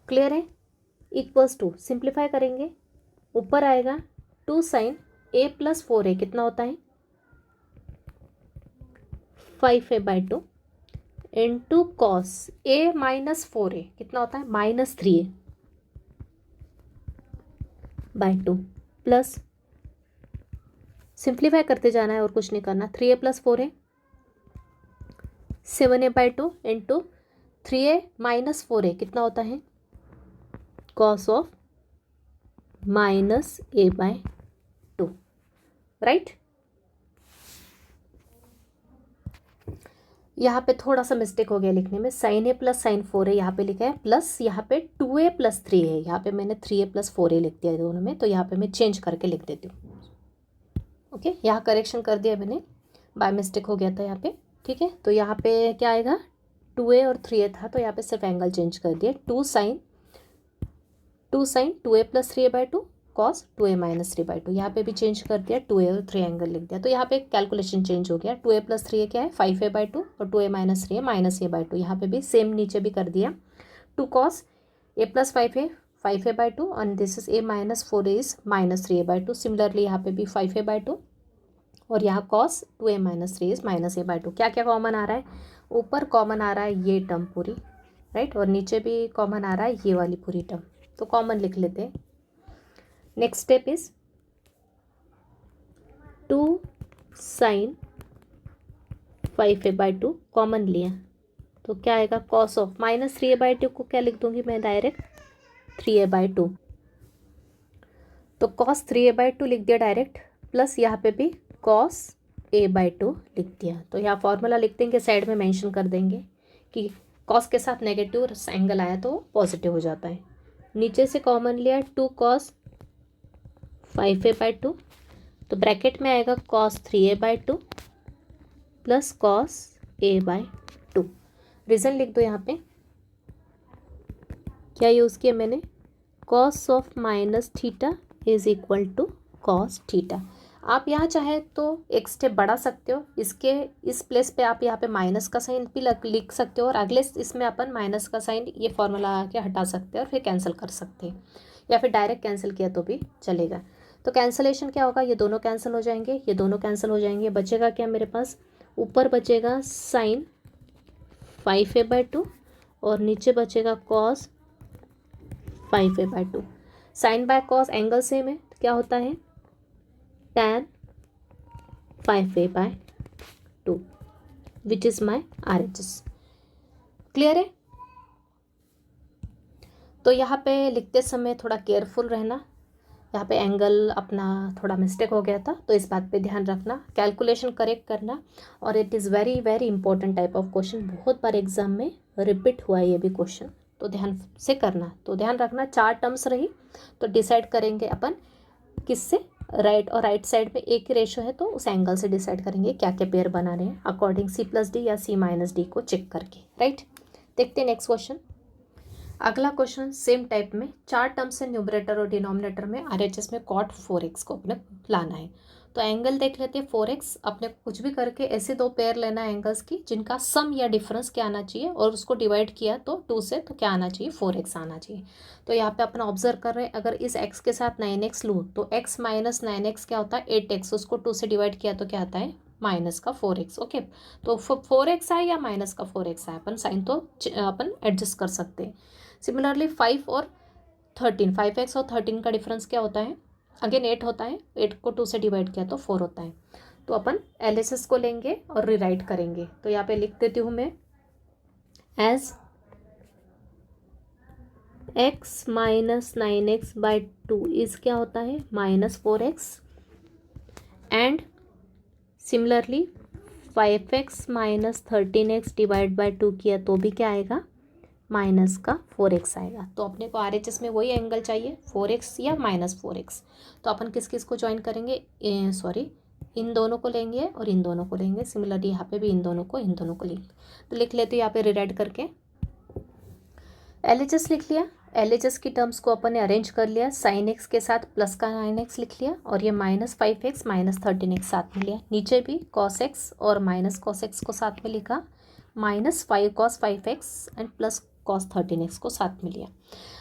Clear है? Equals to simplify करेंगे, ऊपर आएगा 2 sin a plus 4a कितना होता है 5a/2 into cos a minus 4a कितना होता है माइनस 3a/2 प्लस सिंप्लीफाई करते जाना है और कुछ नहीं करना, 3a plus 4a 7a/2 into 3a minus 4a कितना होता है cos of minus a/2, right. यहाँ पे थोड़ा सा मिस्टेक हो गया लिखने में, sign a plus sine 4a यहाँ पे लिखा है प्लस यहाँ पे 2a प्लस 3a, यहाँ पे मैंने 3a प्लस 4a लिख दिया दोनों में, तो यहाँ पे मैं चेंज करके लिख देती हूँ। ओके, यहाँ करेक्शन कर दिया मैंने, बाय मिस्टेक हो गया था यहाँ पे, ठीक है। तो यहाँ पे क्या आएगा 2a और 3a था, तो यहाँ पे सिर्फ एंगल चेंज कर दिया, 2 sin 2a plus 3a/2 cos 2a minus 3/2, यहाँ पे भी चेंज कर दिया, 2a और 3 एंगल लिख दिया। तो यहाँ पे कैलकुलेशन चेंज हो गया, 2a प्लस 3a क्या है 5a/2 और 2a minus 3a minus a/2, यहाँ पे भी सेम नीचे भी कर दिया, 2 cos a plus 5a/2 and this is a minus 4a is minus 3a/2। Similarly यहाँ पे भी 5a/2 और यहाँ cos 2a minus 3 is minus a/2। क्या क्या कॉमन आ रहा है, ऊपर कॉमन आ रहा है ये टर्म पूरी, राइट, और नीचे भी कॉमन आ रहा है ये वाली पूरी टर्म, तो कॉमन लिख लेते हैं। Next step is 2 sin 5a/2 common लिया, तो क्या आएगा कॉस ऑफ माइनस 3a/2 को क्या लिख दूंगी मैं डायरेक्ट 3a/2, तो कॉस 3a/2 लिख दिया डायरेक्ट, प्लस यहाँ पे भी कॉस a/2 लिख दिया। तो यहाँ फॉर्मूला लिख देंगे, साइड में मेंशन कर देंगे कि कॉस के साथ नेगेटिव एंगल आया तो पॉजिटिव हो जाता है। नीचे से कॉमन लिया 2 cos 5a/2, तो ब्रैकेट में आएगा cos 3a/2 plus cos a/2। Reason लिख दो यहाँ पे, क्या यूज़ किया मैंने, cos of minus theta is equal to cos theta. आप यहाँ चाहे तो एक स्टेप बढ़ा सकते हो, इसके इस प्लेस पे आप यहाँ पे माइनस का साइन भी लिख सकते हो, और अगले इसमें अपन माइनस का साइन ये फॉर्मूला आके हटा सकते हैं और फिर कैंसिल कर सकते हैं, या फिर डायरेक्ट कैंसिल किया तो भी चलेगा। तो कैंसलेशन क्या होगा, ये दोनों कैंसिल हो जाएंगे, ये दोनों कैंसिल हो जाएंगे, बचेगा क्या मेरे पास, ऊपर बचेगा साइन 5a/2 और नीचे बचेगा cos 5a/2। Sine by cos angle same है, तो क्या होता है tan 5a/2 which is my RHS। Clear है? तो यहाँ पे लिखते समय थोड़ा केयरफुल रहना, यहाँ पे एंगल अपना थोड़ा मिस्टेक हो गया था, तो इस बात पे ध्यान रखना, कैलकुलेशन करेक्ट करना, और it is very very important type of question, बहुत बार एग्जाम में रिपीट हुआ है ये भी क्वेश्चन, तो ध्यान से करना। तो ध्यान रखना 4 टर्म्स रही, तो डिसाइड करेंगे अपन किससे, राइट और राइट साइड में एक ही रेशो है तो उस एंगल से डिसाइड करेंगे क्या क्या पेयर बना रहे हैं अकॉर्डिंग C प्लस डी या C माइनस डी को चेक करके, राइट। देखते हैं नेक्स्ट क्वेश्चन। अगला क्वेश्चन सेम टाइप में 4 टर्म्स है न्यूमरेटर और डिनोमिनेटर में, RHS में cot 4x को अपने लाना है। तो एंगल देख लेते हैं 4x, अपने को कुछ भी करके ऐसे 2 पेयर लेना है एंगल्स की जिनका सम या डिफरेंस क्या आना चाहिए, और उसको डिवाइड किया तो 2 से, तो क्या आना चाहिए 4x आना चाहिए। तो यहाँ पे अपन ऑब्जर्व कर रहे हैं, अगर इस x के साथ 9x लूँ तो x माइनस 9x क्या होता है 8x, उसको 2 से डिवाइड किया तो क्या आता है माइनस का 4x। ओके, तो 4x आए या माइनस का 4x आए, अपन साइन तो अपन एडजस्ट कर सकते हैं। सिमिलरली 5 और 13, 5x और 13 का डिफरेंस क्या होता है, अगेन 8 होता है, 8 को 2 से डिवाइड किया तो 4 होता है। तो अपन LHS को लेंगे और रिराइट करेंगे, तो यहाँ पे लिख देती हूँ मैं as x minus 9x/2 is क्या होता है minus 4x, and similarly 5x minus 13x divide by 2 किया तो भी क्या आएगा माइनस का 4x आएगा। तो अपने को RHS में वही एंगल चाहिए 4x या -4x। तो अपन किस किस को ज्वाइन करेंगे, सॉरी इन दोनों को लेंगे और इन दोनों को लेंगे। सिमिलरली यहाँ पे भी इन दोनों को लेंगे। तो लिख लेते हैं यहाँ पे रिराइट करके। LHS लिख लिया। LHS की टर्म्स को अपन ने अरेंज कर लिया। sin x के साथ प्लस का 9x लिख लिया और ये -5x -13x साथ में लिया। नीचे भी cos x और -cos x को साथ में लिखा, -5 cos 5x and plus cos 13x को साथ में लिया।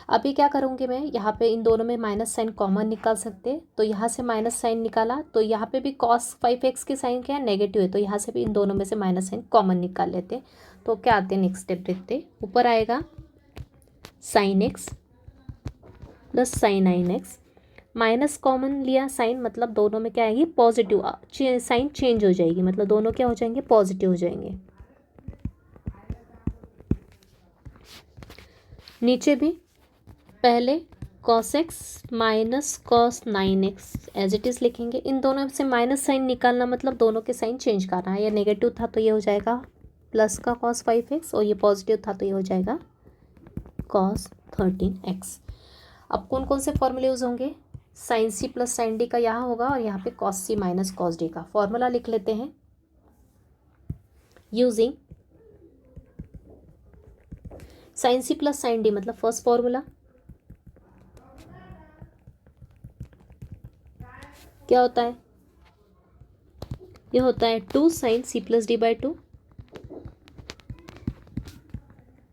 अभी क्या करूँगी मैं, यहाँ पे इन दोनों में माइनस साइन कॉमन निकाल सकते, तो यहाँ से माइनस साइन निकाला तो यहाँ पे भी cos 5x की साइन क्या है, नेगेटिव है, तो यहाँ से भी इन दोनों में से माइनस साइन कॉमन निकाल लेते। तो क्या आते हैं, नेक्स्ट स्टेप देखते। ऊपर आएगा sin x plus sin 9x, minus common लिया साइन, मतलब दोनों में क्या आएगी, पॉजिटिव साइन चेंज हो जाएगी, मतलब दोनों क्या हो जाएंगे, पॉजिटिव हो जाएंगे। नीचे भी पहले cos x minus cos 9x as it is लिखेंगे। इन दोनों से माइनस साइन निकालना मतलब दोनों के साइन चेंज करना है। ये नेगेटिव था तो ये हो जाएगा प्लस का cos 5x और ये पॉजिटिव था तो ये हो जाएगा cos 13x। अब कौन कौन से फॉर्मूले यूज़ होंगे, sin c plus sin d का यहाँ होगा और यहाँ पे cos c minus cos d का फॉर्मूला लिख लेते हैं। Using sin c plus sin d मतलब फर्स्ट फॉर्मूला क्या होता है, ये होता है 2 sin c plus d by 2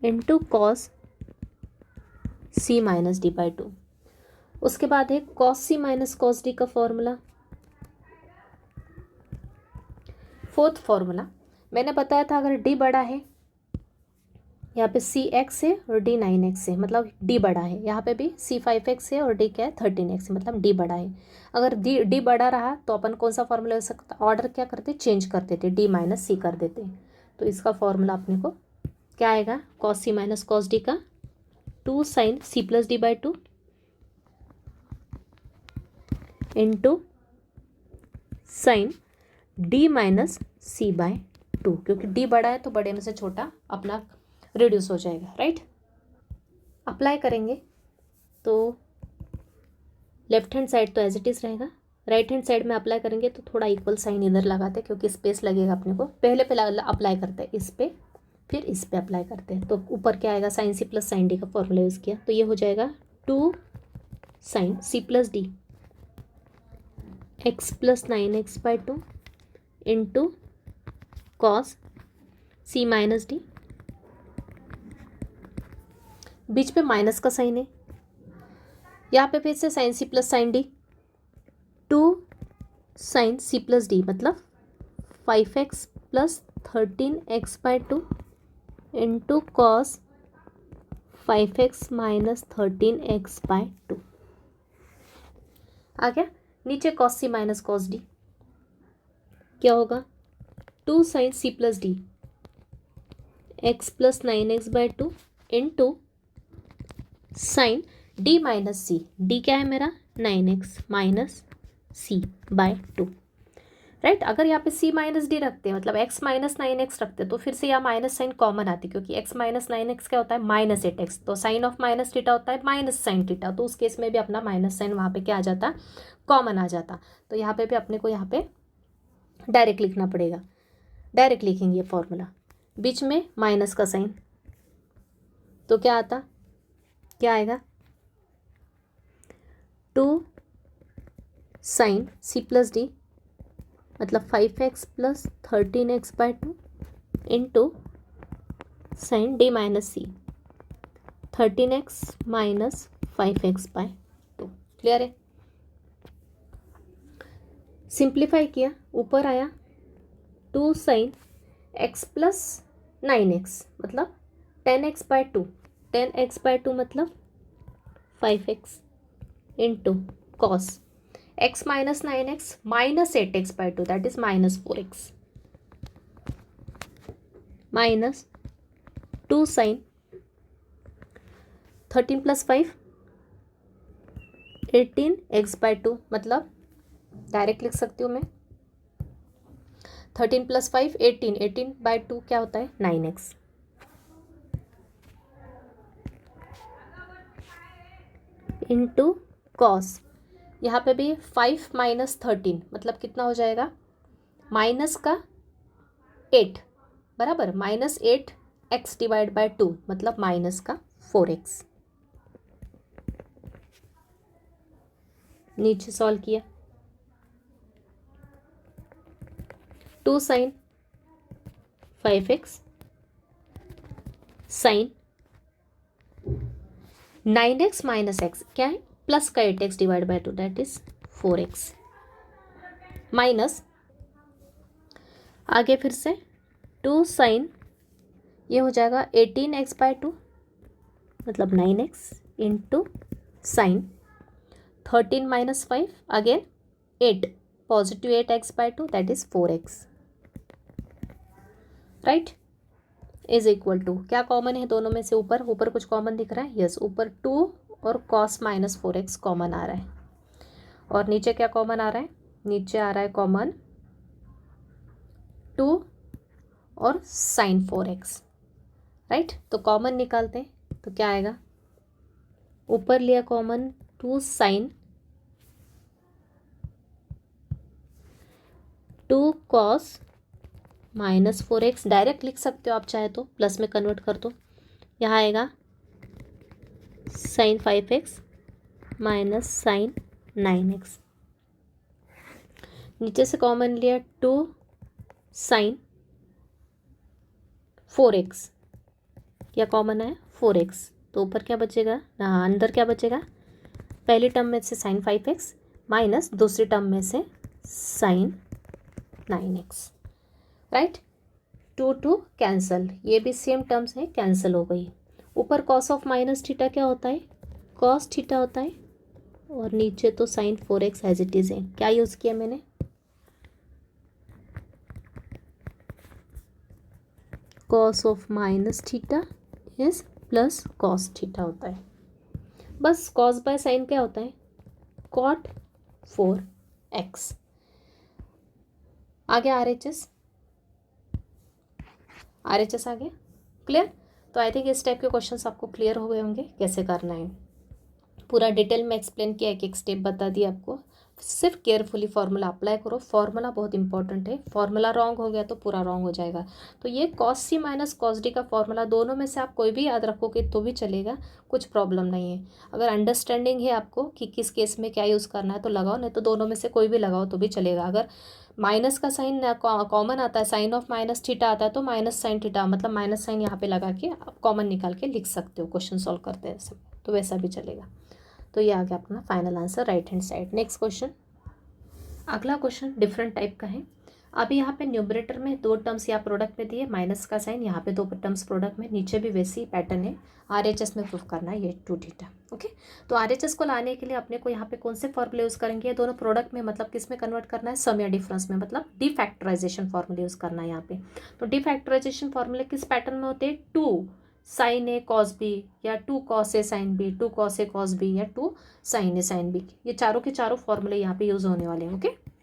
into cos c minus D by 2। उसके बाद है cos c minus cos d का फॉर्मूला। फोर्थ फॉर्मूला मैंने बताया था, अगर d बड़ा है, यहाँ पे c x है और d 9x है, मतलब d बड़ा है। यहाँ पे भी c 5x है और d क्या है 13x है, मतलब d बड़ा है। अगर d बड़ा रहा तो अपन कौन सा फॉर्मूला हो सकता, ऑर्डर क्या करते, चेंज कर देते, d माइनस c कर देते। तो इसका फॉर्मूला अपने को क्या आएगा, cos c minus cos d का 2 sin c plus D by 2 into sine d minus c by 2, क्योंकि d बड़ा है तो बड़े में से छोटा अपना रिड्यूस हो जाएगा, राइट। अप्लाई करेंगे तो लेफ्ट हैंड साइड तो एज इट इज़ रहेगा, राइट हैंड साइड में अप्लाई करेंगे तो थोड़ा इक्वल साइन इधर लगाते हैं क्योंकि स्पेस लगेगा अपने को। पहले अप्लाई करते हैं इस पे, फिर इस पे अप्लाई करते हैं। तो ऊपर क्या आएगा, sin c plus sin d का फॉर्मूला यूज़ किया तो ये हो जाएगा 2 sin c plus d x plus 9x by 2 into cos c minus d, बीच पे माइनस का साइन है, यहाँ पे फिर से sin c plus sin d 2 sin c plus d मतलब 5x plus 13x by 2 into cos 5x minus 13x by 2 आ गया। नीचे cos c minus cos d क्या होगा, 2 sin c plus d x plus 9x by 2 into sine d minus c, d क्या है मेरा 9x minus c by 2, right. अगर यहाँ पे c माइनस डी रखते हैं मतलब x माइनस 9x रखते हैं तो फिर से यहाँ माइनस साइन कॉमन आती है, क्योंकि x माइनस 9x क्या होता है, माइनस 8x, तो साइन ऑफ माइनस थीटा होता है माइनस साइन थीटा, तो उस केस में भी अपना माइनस साइन वहाँ पे क्या आ जाता, कॉमन आ जाता। तो यहाँ पे भी अपने को यहाँ पे डायरेक्ट लिखना पड़ेगा, डायरेक्ट लिखेंगे ये फॉर्मूला, बीच में माइनस का साइन, तो क्या आता, क्या आएगा 2 साइन c प्लस डी मतलब 5x plus 13x by 2 into sine d minus c 13x minus 5x by 2। Clear है, सिंप्लीफाई किया, ऊपर आया 2 साइन x प्लस 9x मतलब 10x बाई 2, 10x बाई 2 मतलब 5x into cos x minus 9x minus 8x by 2 that is minus 4x minus 2 sine 13 plus 5 18x by 2 मतलब direct लिख सकती हूँ मैं 13 प्लस 5 18 बाई 2 क्या होता है 9x इंटू कॉस, यहाँ पे भी 5 माइनस 13 मतलब कितना हो जाएगा, माइनस का 8 बराबर माइनस 8x डिवाइड बाय 2 मतलब माइनस का 4x। नीचे सॉल्व किया, 2 sign 5x sign 9x minus x क्या है, प्लस का 8x divide by 2 that is 4x minus, आगे फिर से 2 साइन, ये हो जाएगा 18x बाय 2 मतलब 9x into sine 13 minus 5 again 8 positive 8x by 2 that is 4x right is equal to, क्या कॉमन है दोनों में से, ऊपर ऊपर कुछ कॉमन दिख रहा है, यस ऊपर 2 और कॉस माइनस 4x कॉमन आ रहा है, और नीचे क्या कॉमन आ रहा है, नीचे आ रहा है कॉमन 2 और साइन 4x राइट। तो कॉमन निकालते हैं तो क्या आएगा, ऊपर लिया common 2 sine 2 cos minus 4x, direct लिख सकते हो आप चाहे तो, प्लस में कन्वर्ट कर दो, यहाँ आएगा sign 5x minus sign 9x, नीचे से कॉमन लिया 2 साइन 4x, क्या कॉमन है 4x, तो ऊपर क्या बचेगा, अंदर क्या बचेगा, पहली टर्म में से साइन 5x माइनस दूसरी टर्म में से साइन 9x राइट। 2 कैंसल, ये भी सेम टर्म्स है कैंसिल हो गई, ऊपर कॉस ऑफ माइनस थीटा क्या होता है, कॉस थीटा होता है, और नीचे तो sign 4x as it is है, क्या यूज़ किया मैंने, cos of minus theta is plus cos theta होता है, बस कॉस बाय साइन क्या होता है, कॉट 4x। आगे RHS आ गया क्लियर। तो आई थिंक इस टाइप के क्वेश्चंस आपको क्लियर हो गए होंगे कैसे करना है, पूरा डिटेल में एक्सप्लेन किया, एक एक स्टेप बता दिया आपको, सिर्फ केयरफुली फार्मूला अप्लाई करो, फार्मूला बहुत इंपॉर्टेंट है, फार्मूला रॉन्ग हो गया तो पूरा रॉन्ग हो जाएगा। तो ये cos C minus cos D का फार्मूला, दोनों में से आप कोई भी याद रखोगे तो भी चलेगा, कुछ प्रॉब्लम नहीं है। अगर अंडरस्टैंडिंग है आपको कि किस केस में क्या यूज़ करना है तो लगाओ, नहीं तो दोनों में से कोई भी लगाओ तो भी चलेगा। अगर माइनस का साइन कॉमन आता है, साइन ऑफ माइनस थीटा आता है तो माइनस साइन थीटा मतलब माइनस साइन यहाँ पे लगा के आप कॉमन निकाल के लिख सकते हो क्वेश्चन सॉल्व करते हैं सब, तो वैसा भी चलेगा। तो ये आ गया अपना final answer right hand side. Next question, अगला क्वेश्चन डिफरेंट टाइप का है। अभी यहाँ पे न्यूमरेटर में 2 टर्म्स या प्रोडक्ट में दिए, माइनस का साइन, यहाँ पे 2 टर्म्स प्रोडक्ट में, नीचे भी वैसी ही पैटर्न है, RHS में प्रूफ करना है ये 2 थीटा ओके। तो RHS को लाने के लिए अपने को यहाँ पे कौन से फॉर्मूले यूज़ करेंगे, दोनों प्रोडक्ट में मतलब किस में कन्वर्ट करना है, सम या डिफरेंस में, मतलब डिफैक्टराइजेशन फॉर्मूले यूज़ करना है यहाँ पे। तो डिफैक्टराइजेशन फॉर्मूले किस पैटर्न में होते हैं, 2 साइन ए कॉस बी, या 2 cos A sine B, 2 cos A cos B, या 2 साइन ए साइन बी, ये चारों के चारों फॉर्मूले यहाँ पे यूज़ होने वाले हैं ओके।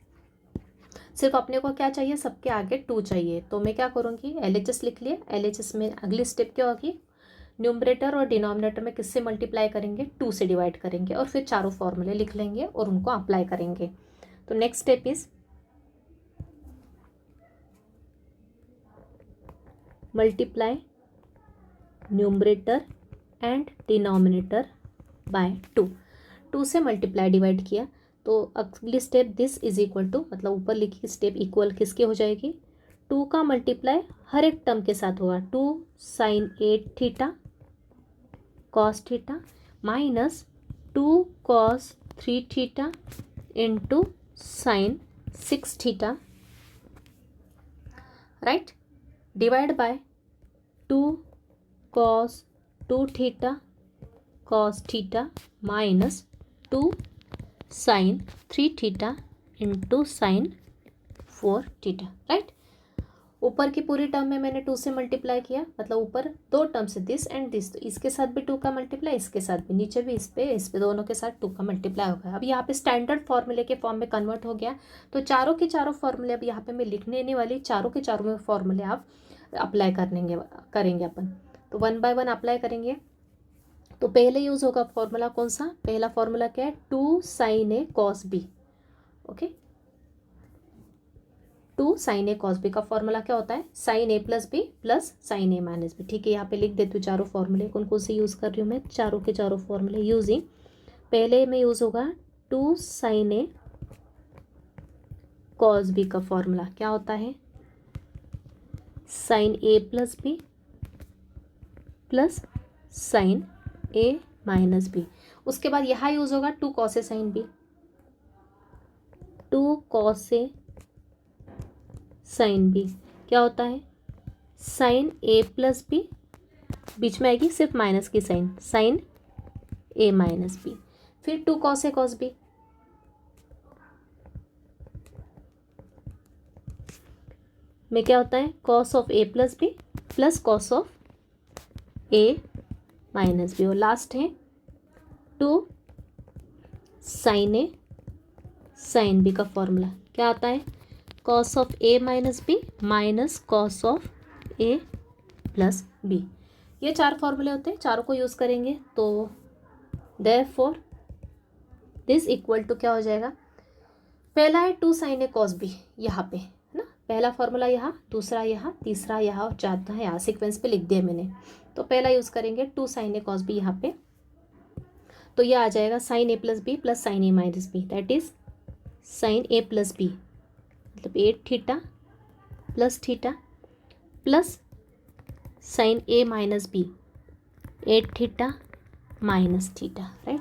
सिर्फ अपने को क्या चाहिए, सबके आगे 2 चाहिए, तो मैं क्या करूँगी, LHS लिख लिया, LHS में अगली स्टेप क्या होगी, न्यूमरेटर और डिनोमिनेटर में किससे मल्टीप्लाई करेंगे, 2 से डिवाइड करेंगे, और फिर चारों फॉर्मूले लिख लेंगे और उनको अप्लाई करेंगे। तो next step is multiply numerator and denominator by 2 से मल्टीप्लाई डिवाइड किया, तो अगली step this is equal to, मतलब ऊपर लिखी स्टेप इक्वल किसके हो जाएगी, 2 का मल्टीप्लाई हर एक टर्म के साथ होगा, 2 sine 8 theta cos theta minus 2 cos 3 theta into sine 6 theta right, divide by 2 cos 2 theta cos theta minus 2 sine 3 theta into sine 4 theta right. ऊपर की पूरी टर्म में मैंने 2 से मल्टीप्लाई किया, मतलब ऊपर 2 टर्म्स है दिस एंड दिस, तो इसके साथ भी 2 का मल्टीप्लाई, इसके साथ भी, नीचे भी इस पे दोनों के साथ 2 का मल्टीप्लाई हो गया। अब यहाँ पे स्टैंडर्ड फॉर्मूले के फॉर्म में कन्वर्ट हो गया, तो चारों के चारों फॉर्मूले अब यहाँ पे मैं लिखने नहीं वाली, चारों के चारों में फॉर्मूले आप अप्लाई करेंगे अपन, तो 1 बाय 1 अप्लाई करेंगे। तो पहले यूज़ होगा फॉर्मूला कौन सा, पहला फॉर्मूला क्या है, 2 sin a cos b। Okay, 2 sin a cos b का फॉर्मूला क्या होता है, sin a plus B plus sin a minus B. ठीक है, यहाँ पे लिख देती हूँ चारों फॉर्मूले, कौन कौन से यूज़ कर रही हूँ मैं, चारों के चारों फॉर्मूले यूजिंग। पहले में यूज़ होगा 2 sin a cos b का फॉर्मूला क्या होता है, sin a plus B plus sin a minus B. उसके बाद यहाँ यूज होगा 2 cos a sin b, 2 cos a sin b क्या होता है, sin a प्लस बी, बीच में आएगी सिर्फ माइनस की sign, sin a minus B, फिर 2 cos a cos b, में क्या होता है, cos of a plus B plus cos of a minus B, और लास्ट है 2 sin a sin b का फॉर्मूला क्या आता है, cos of a minus B minus cos of a plus B. ये 4 फॉर्मूले होते हैं, चारों को यूज़ करेंगे तो देयरफॉर दिस इक्वल टू क्या हो जाएगा, पहला है 2 sin a cos b यहाँ पे है ना, पहला फॉर्मूला यहाँ, दूसरा यहाँ, तीसरा यहाँ और चौथा यहाँ, सीक्वेंस पे लिख दिया मैंने। तो पहला यूज़ करेंगे 2 sin a cos b यहाँ पे, तो ये आ जाएगा sin a plus B plus sin a minus B, that is sin a plus B मतलब 8 theta plus theta plus sin a minus B 8 theta minus theta, right.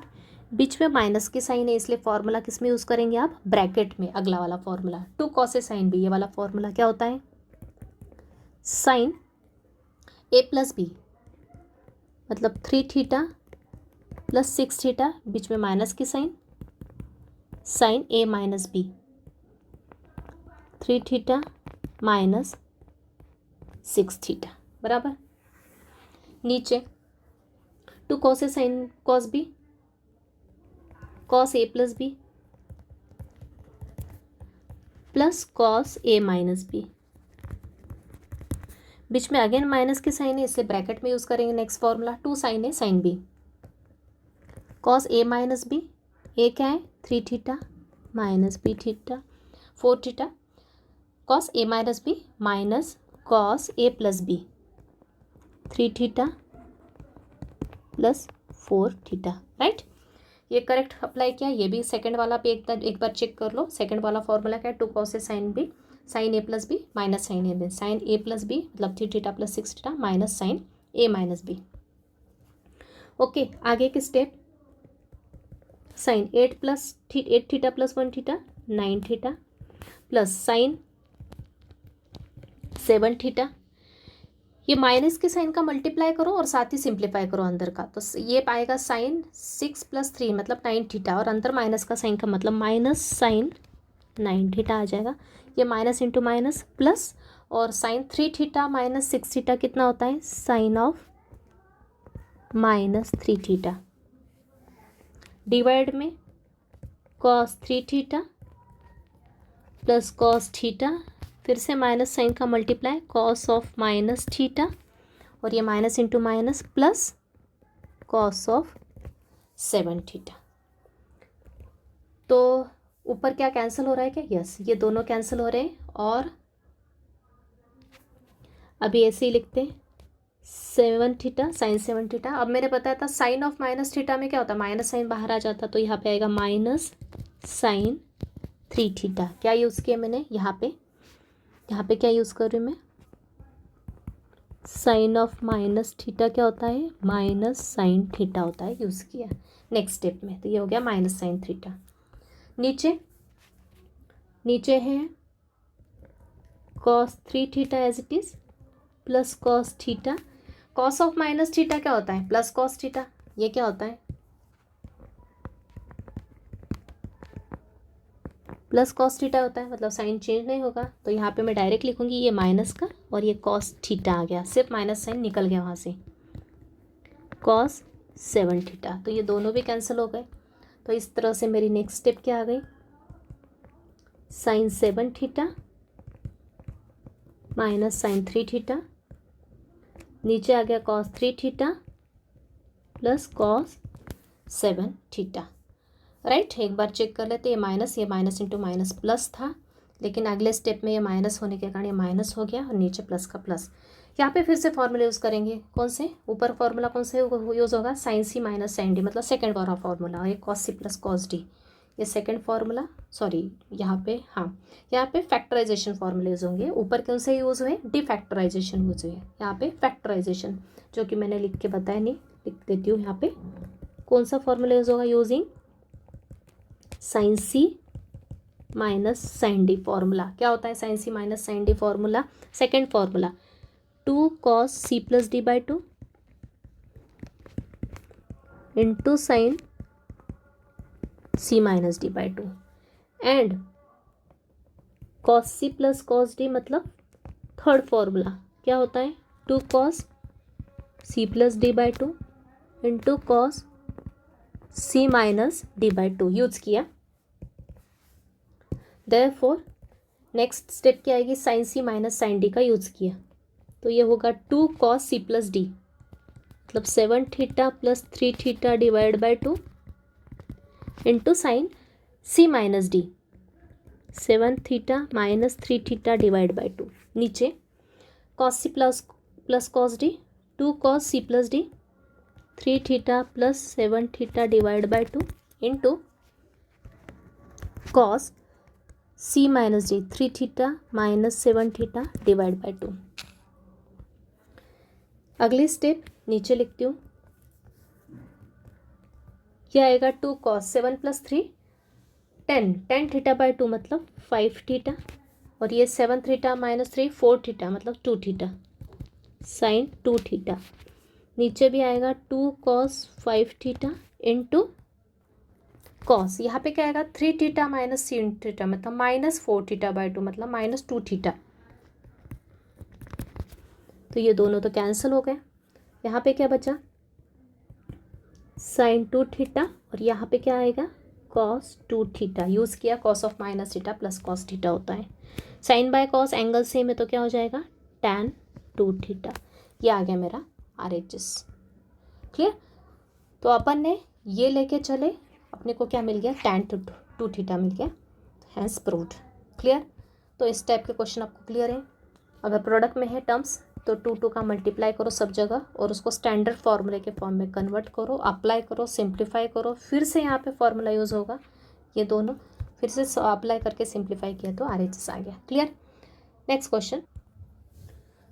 बीच में minus की sign है इसलिए फॉर्मूला किस में यूज़ करेंगे आप, ब्रैकेट में, अगला वाला formula 2 cos a sin b, ये वाला फॉर्मूला क्या होता है, sin a प्लस बी मतलब 3 थीटा प्लस 6 थीटा, बीच में माइनस की sign, sin a minus B 3 theta minus 6 theta बराबर। नीचे 2 cos a sin cos b cos a plus B plus cos a minus B, बीच में अगेन माइनस की sign है इसलिए ब्रैकेट में यूज़ करेंगे next formula 2 sin a sin b cos a minus B, A क्या है 3 theta minus B theta 4 theta, cos a minus B minus cos a plus B 3 theta plus 4 theta, right. ये correct apply किया, ये भी second वाला पे एक बार check कर लो। सेकंड वाला फॉर्मूला क्या है, 2 cos a sin b sin a plus B minus sin a, sin a plus B मतलब 3 theta plus 6 theta minus sin a minus B. Okay, आगे की step, sin 8 theta plus 1 theta 9 theta plus sin 7 theta, ये minus के sign का multiply करो और साथ ही simplify करो अंदर का, तो ये पाएगा sin 6 प्लस 3 मतलब 9 थीटा, और अंदर माइनस का साइन का मतलब माइनस sin 9 थीटा आ जाएगा। ये माइनस इंटू माइनस प्लस, और sin 3 थीटा माइनस 6 थीटा कितना होता है, sine of minus 3 theta, divide में cos 3 theta plus cos theta, फिर से माइनस साइन का multiply cos of minus theta, और ये minus into minus plus cos of 7 theta. तो ऊपर क्या कैंसिल हो रहा है क्या, यस ये दोनों कैंसिल हो रहे हैं, और अभी ऐसे ही लिखते हैं 7 थीटा sin 7 थीटा। अब मैंने बताया था साइन ऑफ माइनस थीटा में क्या होता है, माइनस साइन बाहर आ जाता, तो यहाँ पे आएगा माइनस sin 3 थीटा। क्या यूज़ किया मैंने यहाँ पे क्या यूज़ कर रही हूँ मैं, साइन ऑफ माइनस थीटा क्या होता है, माइनस साइन थीटा होता है, यूज़ किया नेक्स्ट स्टेप में, तो ये हो गया माइनस साइन थीटा। नीचे है cos 3 theta as it is plus cos theta, cos of minus theta क्या होता है, प्लस cos थीटा, ये क्या होता है प्लस cos थीटा होता है, मतलब साइन चेंज नहीं होगा, तो यहाँ पे मैं डायरेक्ट लिखूंगी ये माइनस का, और ये cos थीटा आ गया, सिर्फ माइनस साइन निकल गया वहाँ से, cos 7 थीटा, तो ये दोनों भी कैंसिल हो गए। तो इस तरह से मेरी नेक्स्ट स्टेप क्या आ गई, sin 7 theta minus sin 3 theta, नीचे आ गया cos 3 theta plus cos 7 theta, right. एक बार चेक कर लेते, ये माइनस इंटू माइनस प्लस था, लेकिन अगले स्टेप में ये माइनस होने के कारण ये माइनस हो गया और नीचे प्लस का प्लस। यहाँ पे फिर से फॉर्मूला यूज़ करेंगे, कौन से ऊपर फॉर्मूला कौन से यूज़ होगा, sine C minus sine D, मतलब सेकेंड वाला फॉर्मूला, और ये cos C plus cos D, ये सेकेंड फार्मूला, सॉरी यहाँ पे, हाँ यहाँ पे फैक्टराइजेशन फार्मूले यूज होंगे। ऊपर कौन से यूज़ हुए, डिफैक्टराइजेशन यूज हुए, यहाँ पे फैक्टराइजेशन, जो कि मैंने लिख के बताया नहीं, लिख देती हूँ। यहाँ पे कौन सा फार्मूला यूज होगा, using sine C minus sine D formula. क्या होता है sine C minus sine D formula, second formula 2 cos c plus D by 2 into sine C minus D by 2 and cos c plus cos D, मतलब third formula क्या होता है 2 cos c plus D by 2 into cos c minus D by 2 use किया। Therefore next step क्या आएगी, sign C minus sine D का use किया, तो ये होगा 2 cos c प्लस डी, मतलब 7 theta plus 3 theta divide by 2 into sine C minus D, 7 theta minus 3 theta divide by 2, नीचे cos c plus cos D, 2 cos c plus D 3 theta plus 7 theta divide by 2 into cos c minus D 3 theta minus 7 theta divide by 2। अगली step नीचे लिखती हूँ, क्या आएगा 2 cos 7 plus 3 10 theta by 2 मतलब 5 theta, और ये 7 थीटा माइनस 3 4 थीटा मतलब 2 थीटा साइन 2 थीटा। नीचे भी आएगा 2 cos 5 थीटा इंटू कॉस, यहाँ पे क्या आएगा 3 थीटा माइनस 3 थीटा मतलब माइनस 4 थीटा बाई 2 मतलब माइनस 2 थीटा। तो ये दोनों तो कैंसिल हो गए, यहाँ पे क्या बचा साइन 2 थीटा, और यहाँ पे क्या आएगा कॉस 2 थीटा, यूज़ किया cos of minus theta plus cos theta होता है, sine by cos angle same है तो क्या हो जाएगा tan 2 थीटा। ये आ गया मेरा RHS, क्लियर। तो अपन ने ये लेके चले, अपने को क्या मिल गया tan 2 थीटा मिल गया, हैंस प्रूव्ड, क्लियर। तो इस टाइप के क्वेश्चन आपको क्लियर है। अगर प्रोडक्ट में है टर्म्स तो 2 का मल्टीप्लाई करो सब जगह और उसको स्टैंडर्ड फार्मूले के फॉर्म में कन्वर्ट करो, अप्लाई करो, सिंप्लीफाई करो, फिर से यहाँ पे फार्मूला यूज़ होगा, ये दोनों फिर से अप्लाई करके सिंप्लीफाई किया तो RHS आ गया, क्लियर। नेक्स्ट क्वेश्चन,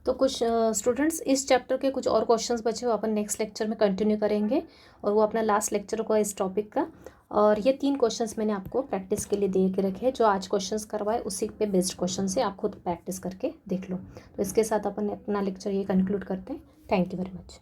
तो कुछ स्टूडेंट्स इस चैप्टर के कुछ और क्वेश्चंस बचे वो अपन नेक्स्ट लेक्चर में कंटिन्यू करेंगे, और वो अपना लास्ट लेक्चर होगा इस टॉपिक का। और ये 3 क्वेश्चंस मैंने आपको प्रैक्टिस के लिए दे के रखे हैं, जो आज क्वेश्चंस करवाए उसी पे बेस्ड क्वेश्चन से आप खुद प्रैक्टिस करके देख लो। तो इसके साथ अपन अपना लेक्चर ये कंक्लूड करते हैं। Thank you very much.